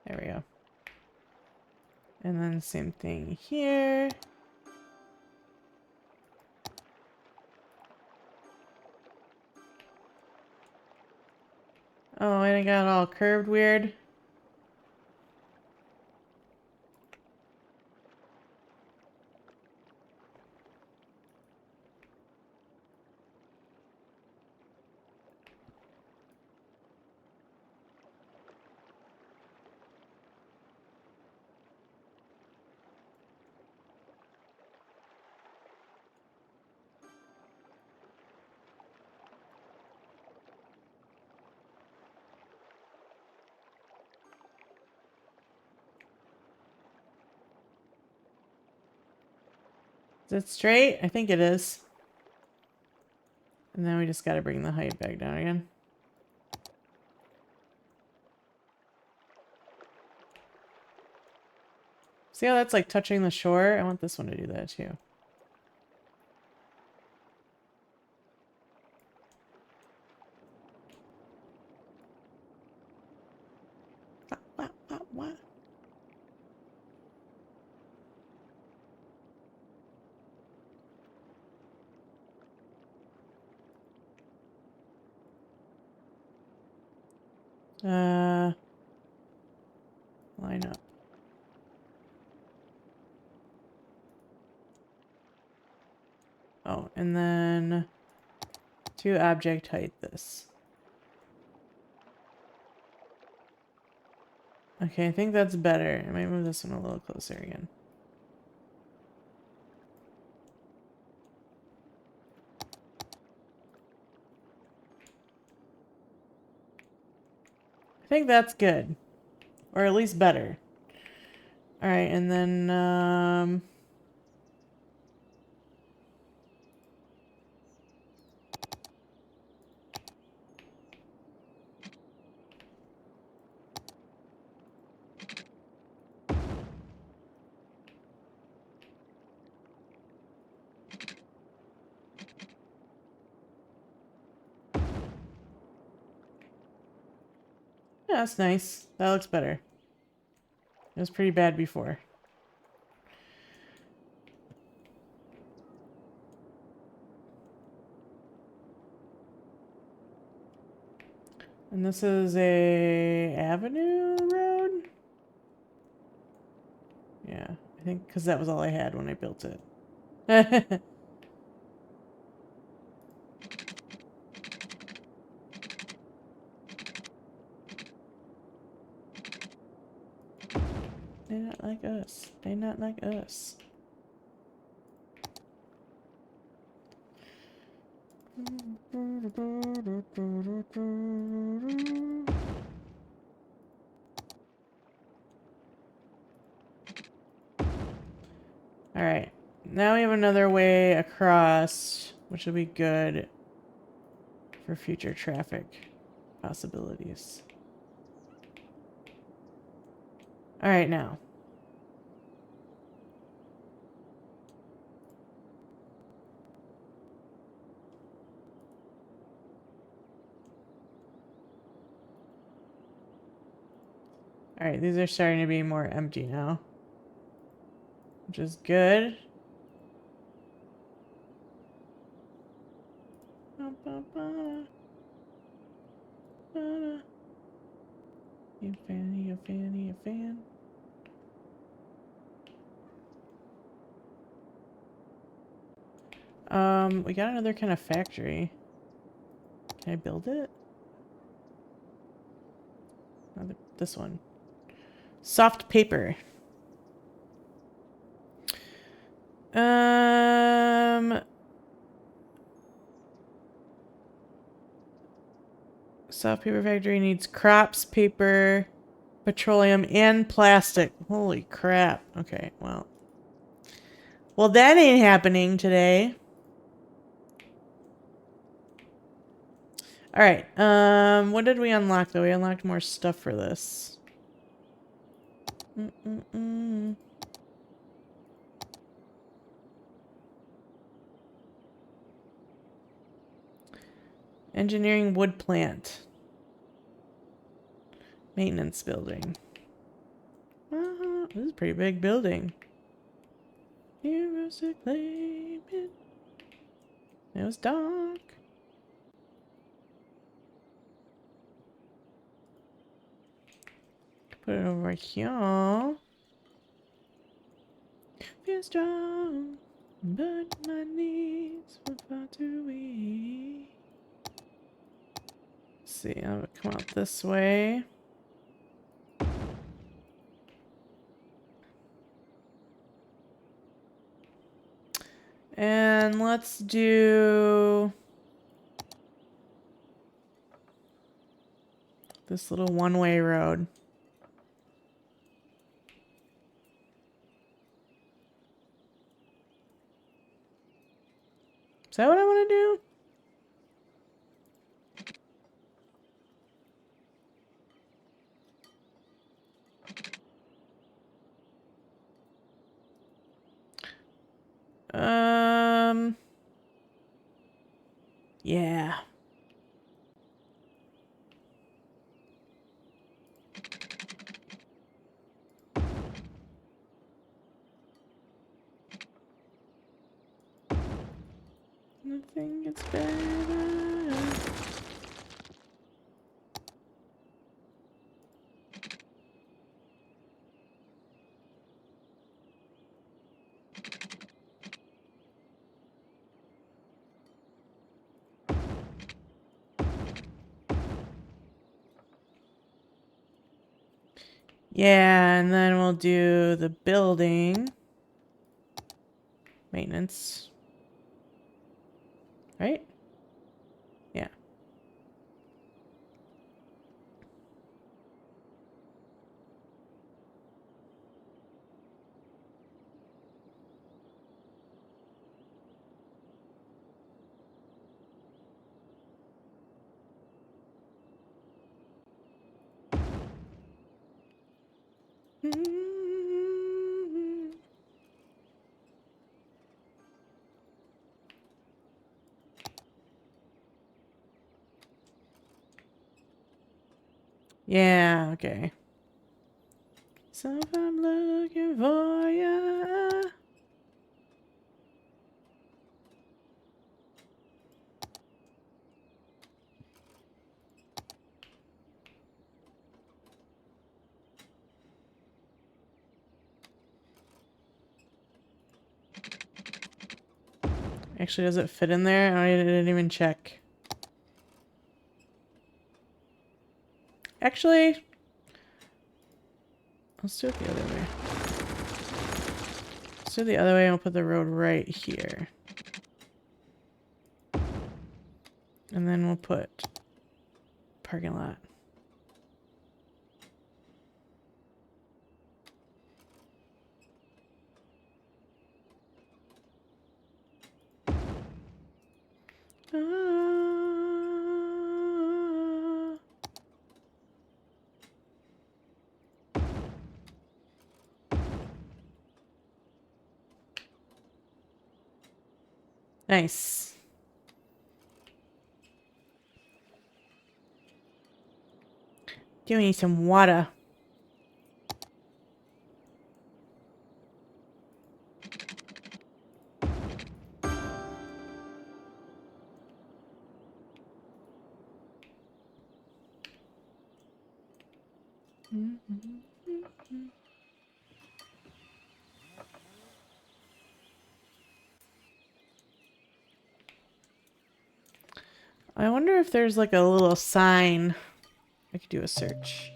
[SPEAKER 1] There we go. And then same thing here. Oh, and it got all curved weird. Is it straight? I think it is. And then we just gotta bring the height back down again. See how that's like touching the shore? I want this one to do that too. Line up. Oh, and then to object height this. Okay, I think that's better. I might move this one a little closer again. I think that's good. Or at least better. Alright, and then, yeah, that's nice. That looks better. It was pretty bad before. And this is a avenue road? Yeah, I think because that was all I had when I built it. They not like us. They not like us. Alright, now we have another way across, which will be good for future traffic possibilities. Alright, now. Alright, these are starting to be more empty now, which is good. You fan, you fan, you fan. We got another kind of factory. Can I build it? No, this one. Soft paper. Soft paper factory needs crops, paper, petroleum, and plastic. Holy crap. Okay, well. Well, that ain't happening today. Alright, what did we unlock, though? We unlocked more stuff for this. Engineering wood plant. Maintenance building. This is a pretty big building. Heroes to claim it. It was dark. Put it over here. Feel strong, but my knees were far too weak. Let's see, I'm gonna come out this way. And let's do this little one-way road. Is that what I want to do? Yeah. Nothing gets better. Yeah, and then we'll do the building maintenance. Right? Yeah. Yeah, okay. So if I'm looking for ya. Actually, does it fit in there? I didn't even check. Actually, let's do it the other way. Let's do it the other way and we'll put the road right here. And then we'll put parking lot. Nice. Give me some water. I wonder if there's like a little sign. I could do a search.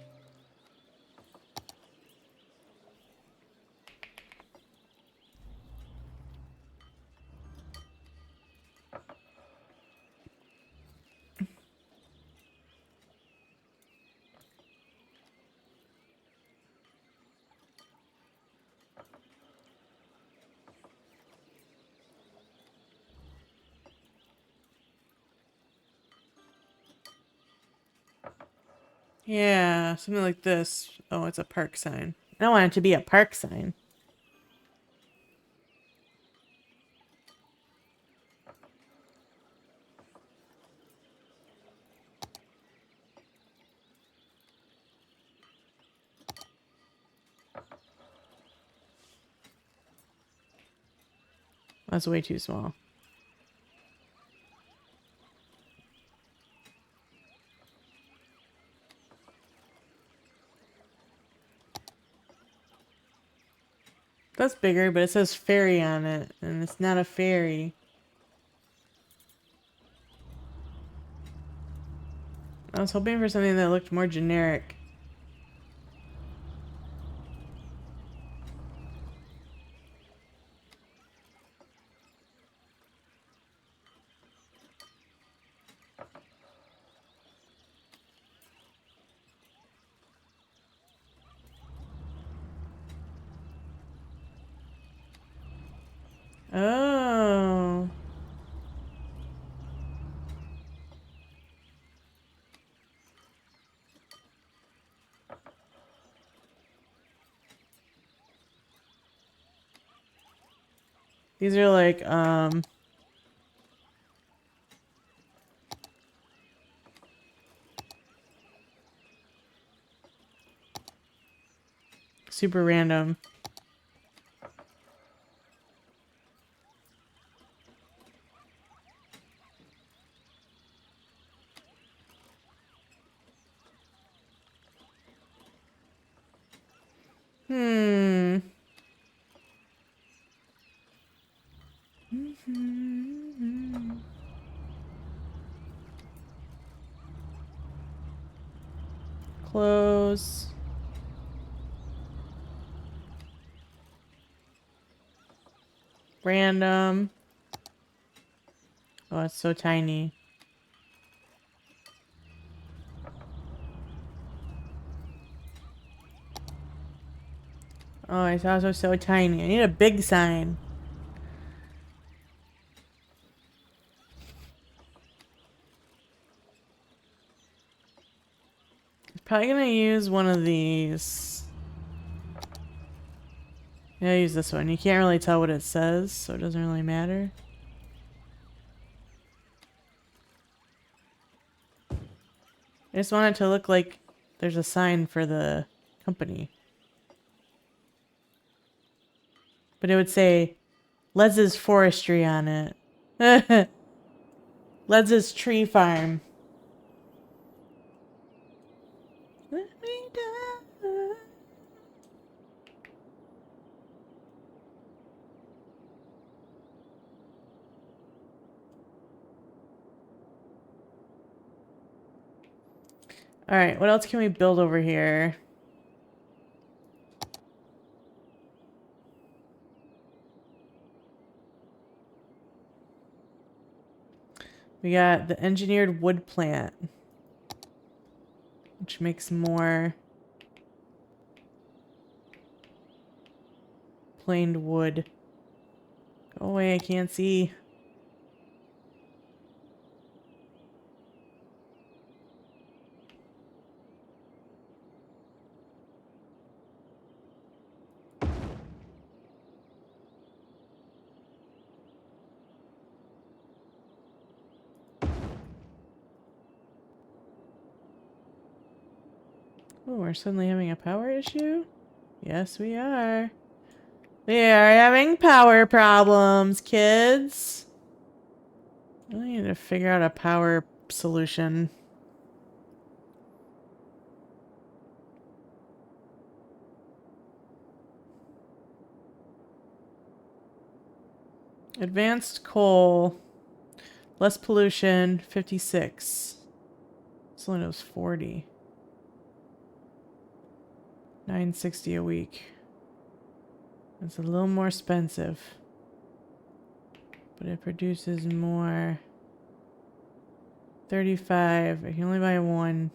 [SPEAKER 1] Yeah, something like this. Oh, it's a park sign. I don't want it to be a park sign. That's way too small. That's bigger, but it says ferry on it, and it's not a ferry. I was hoping for something that looked more generic. Oh. These are like, super random. Hmm. Close. Random. Oh, it's so tiny. Oh, it's also so tiny. I need a big sign. Probably gonna use one of these. Yeah, use this one. You can't really tell what it says, so it doesn't really matter. I just want it to look like there's a sign for the company. But it would say Les's Forestry on it. Les's Tree Farm. Let me die. Alright, what else can we build over here? We got the engineered wood plant, which makes more planed wood. Go away, I can't see. Oh, we're suddenly having a power issue? Yes, we are. We are having power problems, kids. I need to figure out a power solution. Advanced coal. Less pollution, 56. This only knows 40. 960 a week. It's a little more expensive. But it produces more. 35. I can only buy one.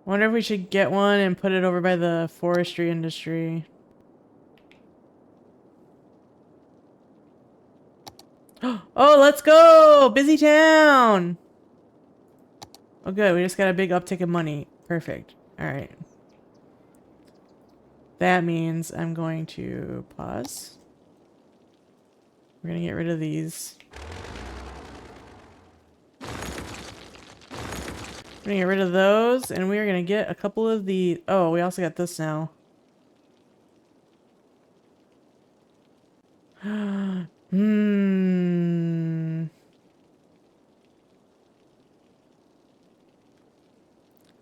[SPEAKER 1] Wonder if we should get one and put it over by the forestry industry. Oh, let's go! Busy town! Oh, good. We just got a big uptick in money. Perfect. Alright. That means I'm going to pause. We're going to get rid of these. We're going to get rid of those, and we are going to get a couple of the... Oh, we also got this now.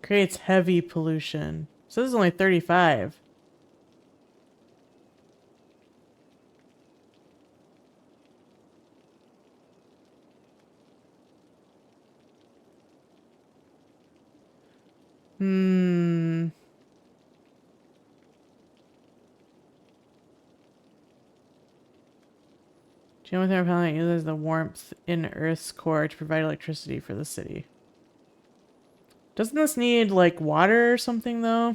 [SPEAKER 1] Creates heavy pollution. So this is only 35. Geothermal panel uses the warmth in Earth's core to provide electricity for the city. Doesn't this need, like, water or something, though?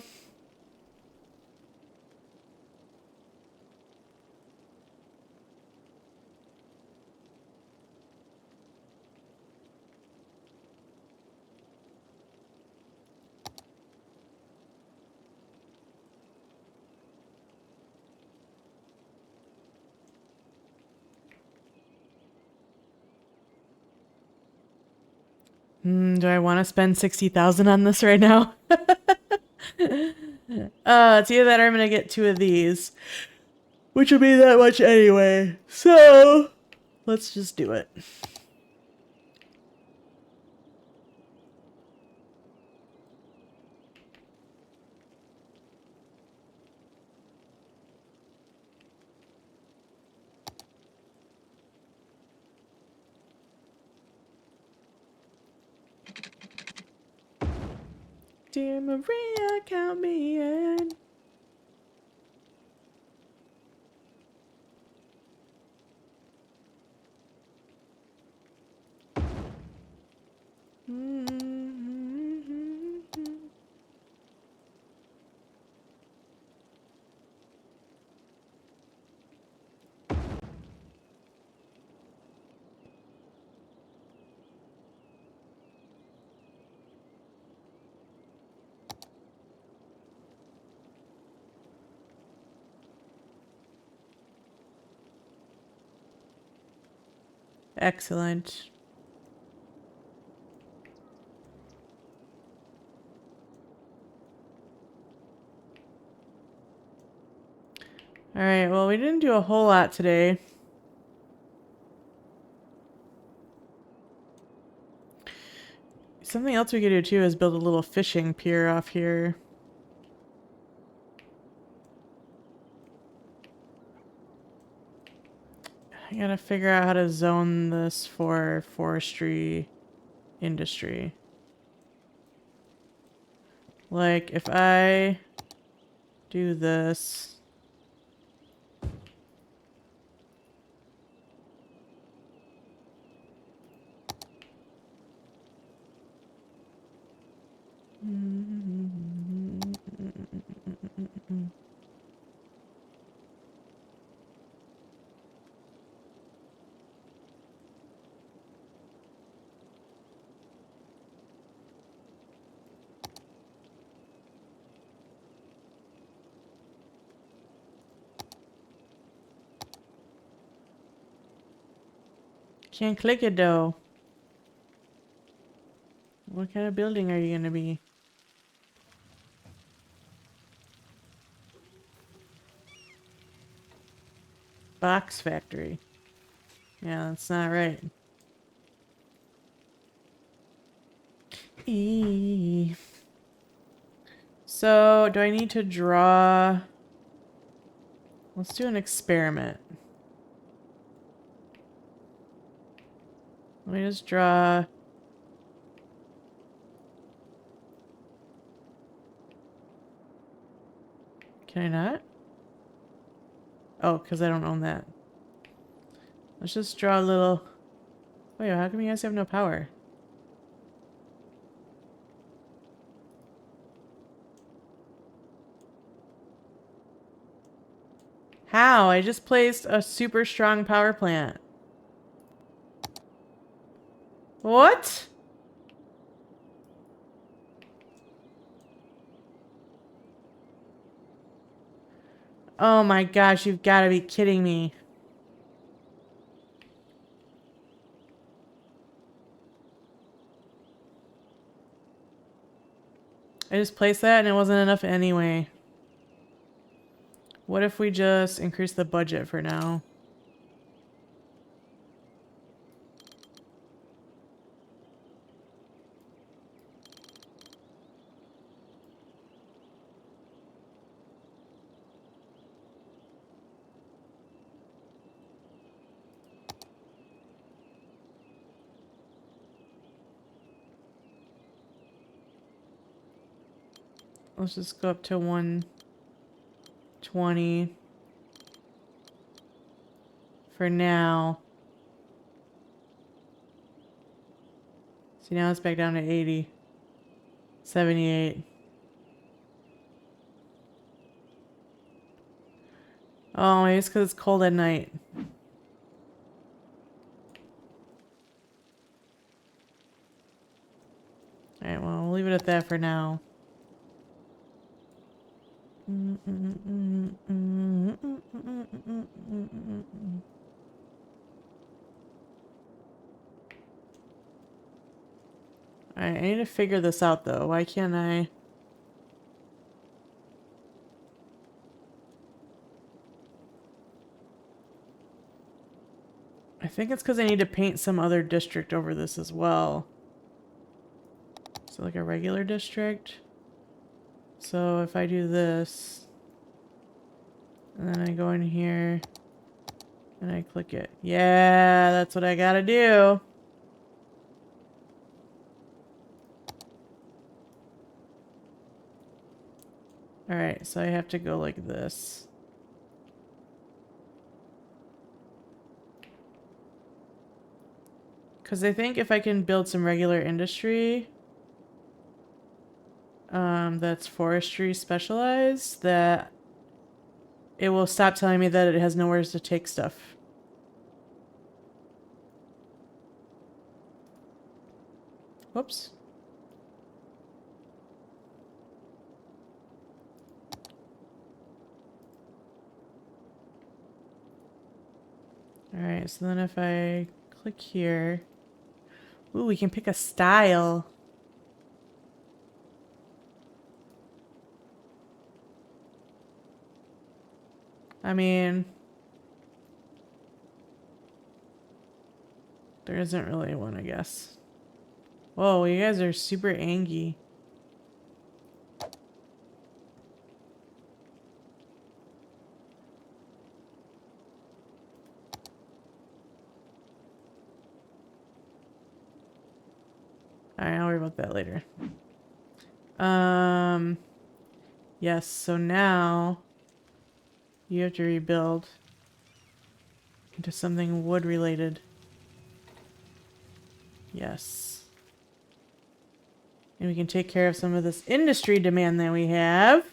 [SPEAKER 1] Do I want to spend 60,000 on this right now? It's either that or I'm gonna get two of these. Which would be that much anyway. So, let's just do it. Dear Maria, count me in. Excellent. Alright, well, we didn't do a whole lot today. Something else we could do too is build a little fishing pier off here. I gotta figure out how to zone this for forestry industry. Like, if I do this... Can't click it though. What kind of building are you gonna be? Box factory. Yeah, that's not right. Eee. So, do I need to draw... Let's do an experiment. Let me just draw... Can I not? Oh, because I don't own that. Let's just draw a little... Wait, how come you guys have no power? How? I just placed a super strong power plant. What? Oh my gosh, you've got to be kidding me. I just placed that and it wasn't enough anyway. What if we just increase the budget for now? Let's just go up to 120 for now. See, now it's back down to 80. 78. Oh, maybe it's because it's cold at night. Alright, well, we'll leave it at that for now. Alright, I need to figure this out though. Why can't I... I think it's because I need to paint some other district over this as well. So like a regular district. So if I do this, and then I go in here, and I click it. Yeah, that's what I gotta do. Alright, so I have to go like this. Because I think if I can build some regular industry that's forestry specialized, that it will stop telling me that it has nowhere to take stuff. Whoops. Alright, so then if I click here... Ooh, we can pick a style. I mean... There isn't really one, I guess. Whoa, you guys are super angry. Alright, I'll worry about that later. Yes, so now you have to rebuild into something wood related. Yes. And we can take care of some of this industry demand that we have.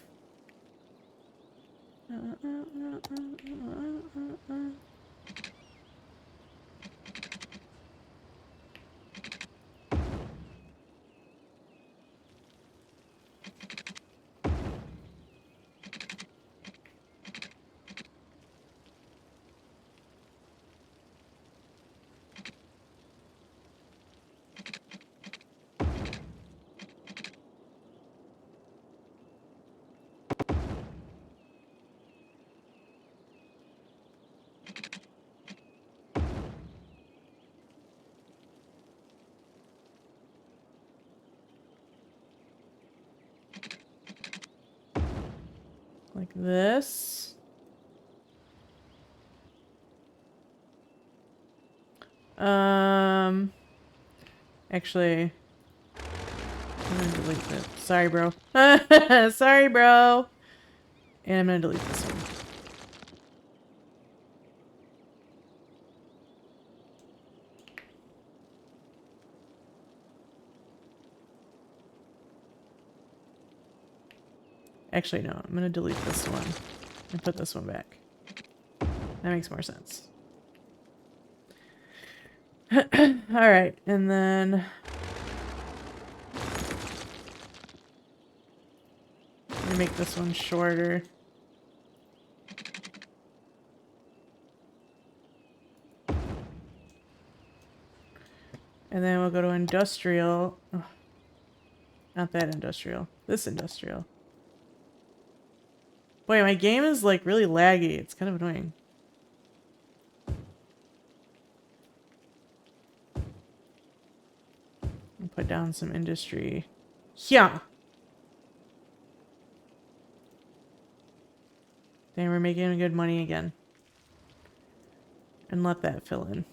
[SPEAKER 1] Like this. Actually, I'm gonna delete that. Sorry, bro. Sorry, bro. And I'm gonna delete this one. Actually, no. I'm gonna delete this one and put this one back. That makes more sense. Alright, and then... Let me make this one shorter. And then we'll go to industrial. Oh, not that industrial. This industrial. Boy, my game is like really laggy. It's kind of annoying. I'll put down some industry. Yeah. Then we're making good money again. And let that fill in.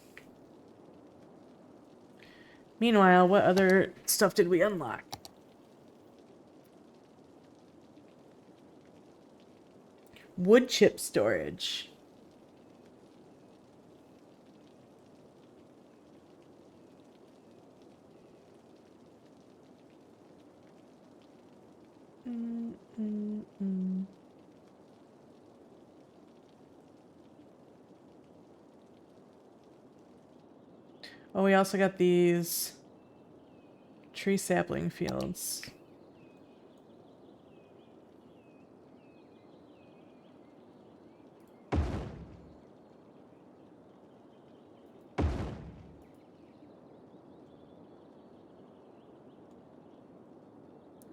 [SPEAKER 1] Meanwhile, what other stuff did we unlock? Wood chip storage. Oh, we also got these tree sapling fields.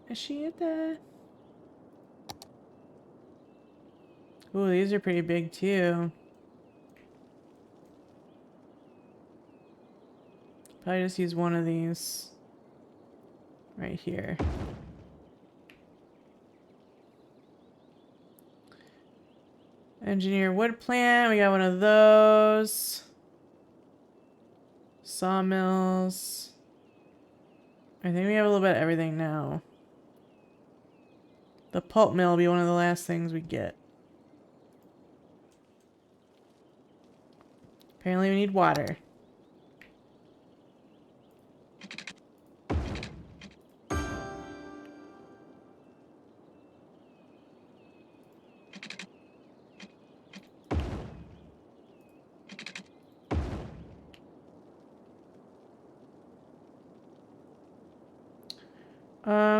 [SPEAKER 1] Is she at the... Ooh, these are pretty big too. Probably just use one of these right here. Engineer wood plant, we got one of those. Sawmills. I think we have a little bit of everything now. The pulp mill will be one of the last things we get. Apparently we need water.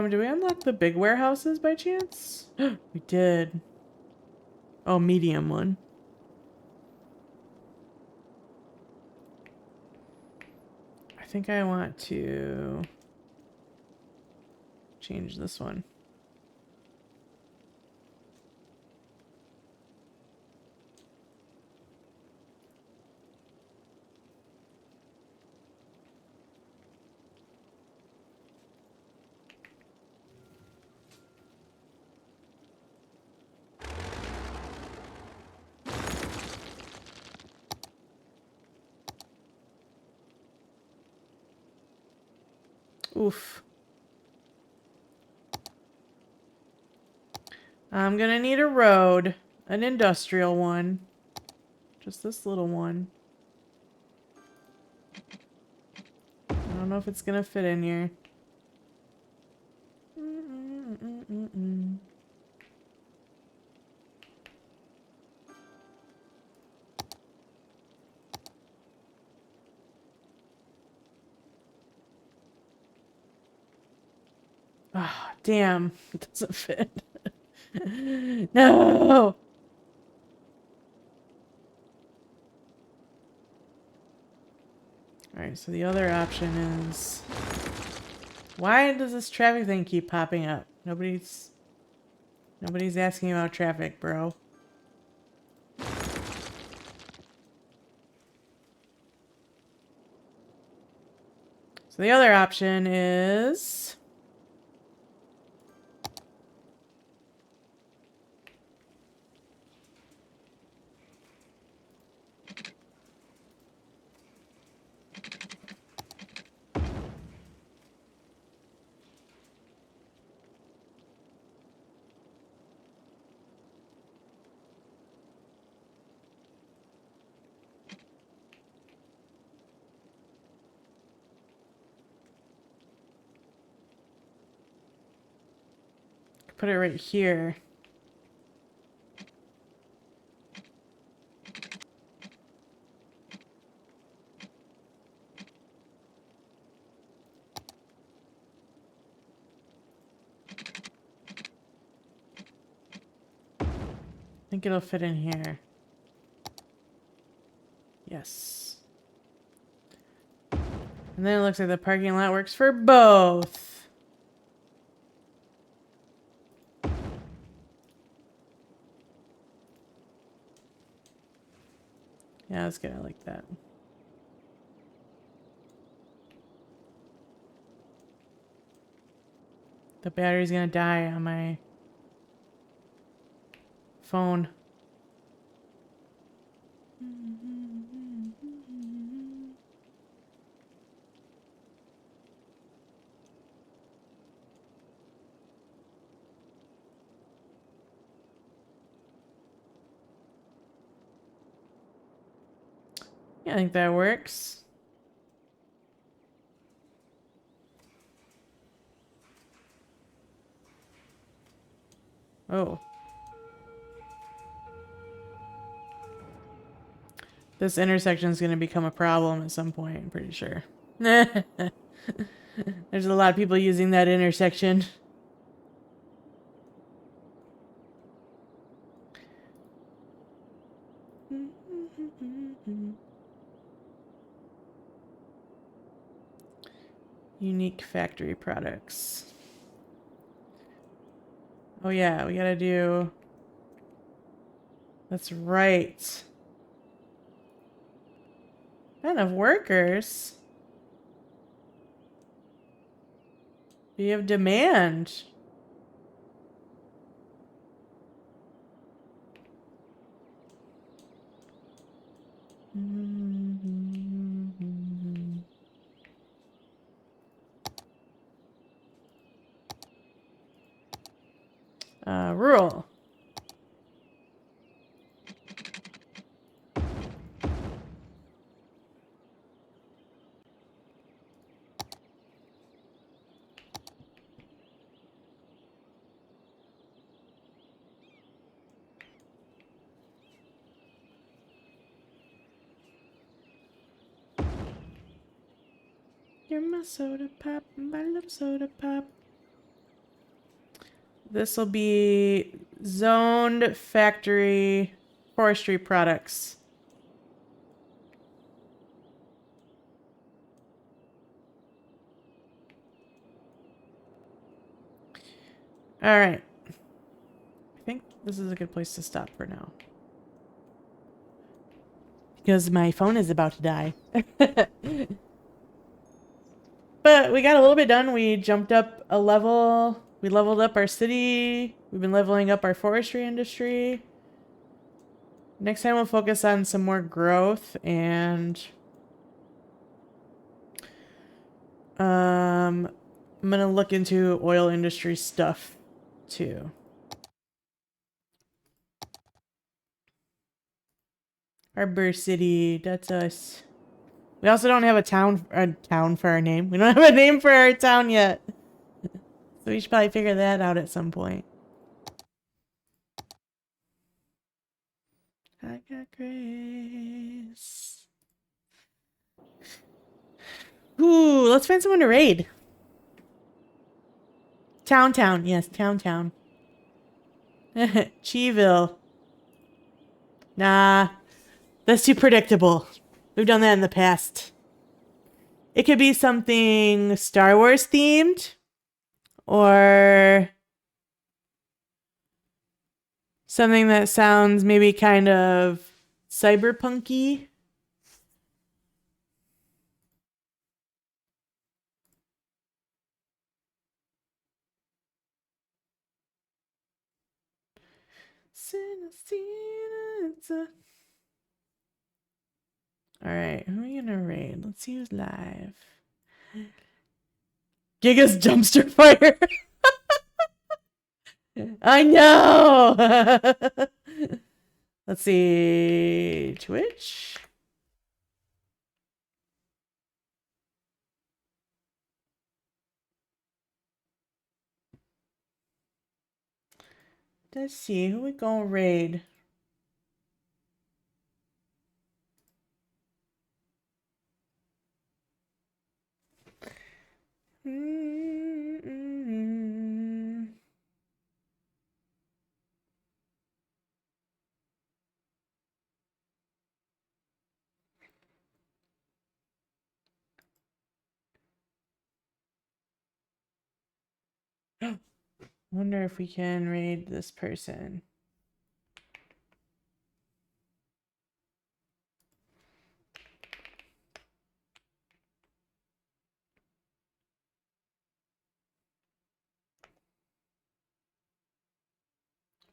[SPEAKER 1] Do we unlock the big warehouses by chance? We did. Oh, medium one. I think I want to change this one. Oof. I'm gonna need a road, an industrial one. Just this little one. I don't know if it's gonna fit in here. Ah, damn. It doesn't fit. No! Alright, so the other option is... Why does this traffic thing keep popping up? Nobody's asking about traffic, bro. So the other option is... Put it right here. I think it'll fit in here. Yes. And then it looks like the parking lot works for both. Yeah, let's get it like that. The battery's gonna die on my phone. Yeah, I think that works. Oh. This intersection is going to become a problem at some point, I'm pretty sure. There's a lot of people using that intersection. Unique factory products. Oh yeah, we gotta do... That's right. Not enough workers. We have demand. Rural. You're my soda pop, I love soda pop. This will be zoned factory forestry products. All right. I think this is a good place to stop for now. Because my phone is about to die. But we got a little bit done. We jumped up a level. We leveled up our city. We've been leveling up our forestry industry. Next time we'll focus on some more growth and I'm gonna look into oil industry stuff too. Harbor City, that's us. We also don't have a town for our name. We don't have a name for our town yet. So we should probably figure that out at some point. I got grace. Ooh, let's find someone to raid. Town. Yes, town. Cheeville. Nah, that's too predictable. We've done that in the past. It could be something Star Wars themed or something that sounds maybe kind of cyberpunky. Alright, who are we gonna raid? Let's see who's live. Giga's dumpster fire. I know. Let's see. Twitch. Let's see who we gonna raid. Wonder if we can raid this person.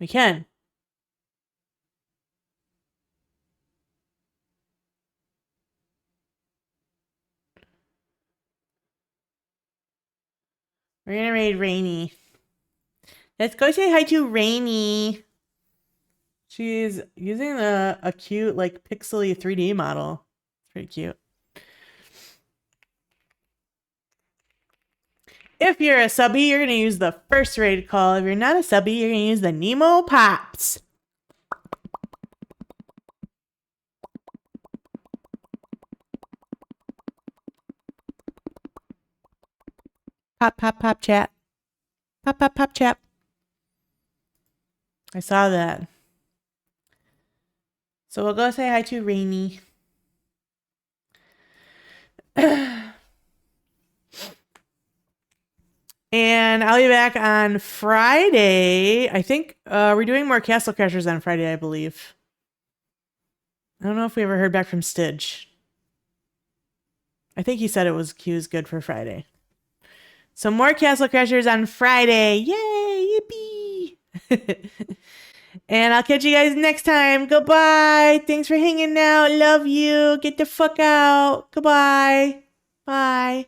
[SPEAKER 1] We can. We're gonna raid Rainy. Let's go say hi to Rainy. She's using a cute, like, pixely 3D model. Pretty cute. If you're a subby, you're going to use the first raid call. If you're not a subby, you're going to use the Nemo Pops. Pop, chat. Pop, chat. I saw that. So we'll go say hi to Rainy. And I'll be back on Friday. I think we're doing more Castle Crashers on Friday, I believe. I don't know if we ever heard back from Stidge. I think he said he was good for Friday. So more Castle Crashers on Friday. Yay! Yippee! And I'll catch you guys next time. Goodbye. Thanks for hanging out. Love you. Get the fuck out. Goodbye. Bye.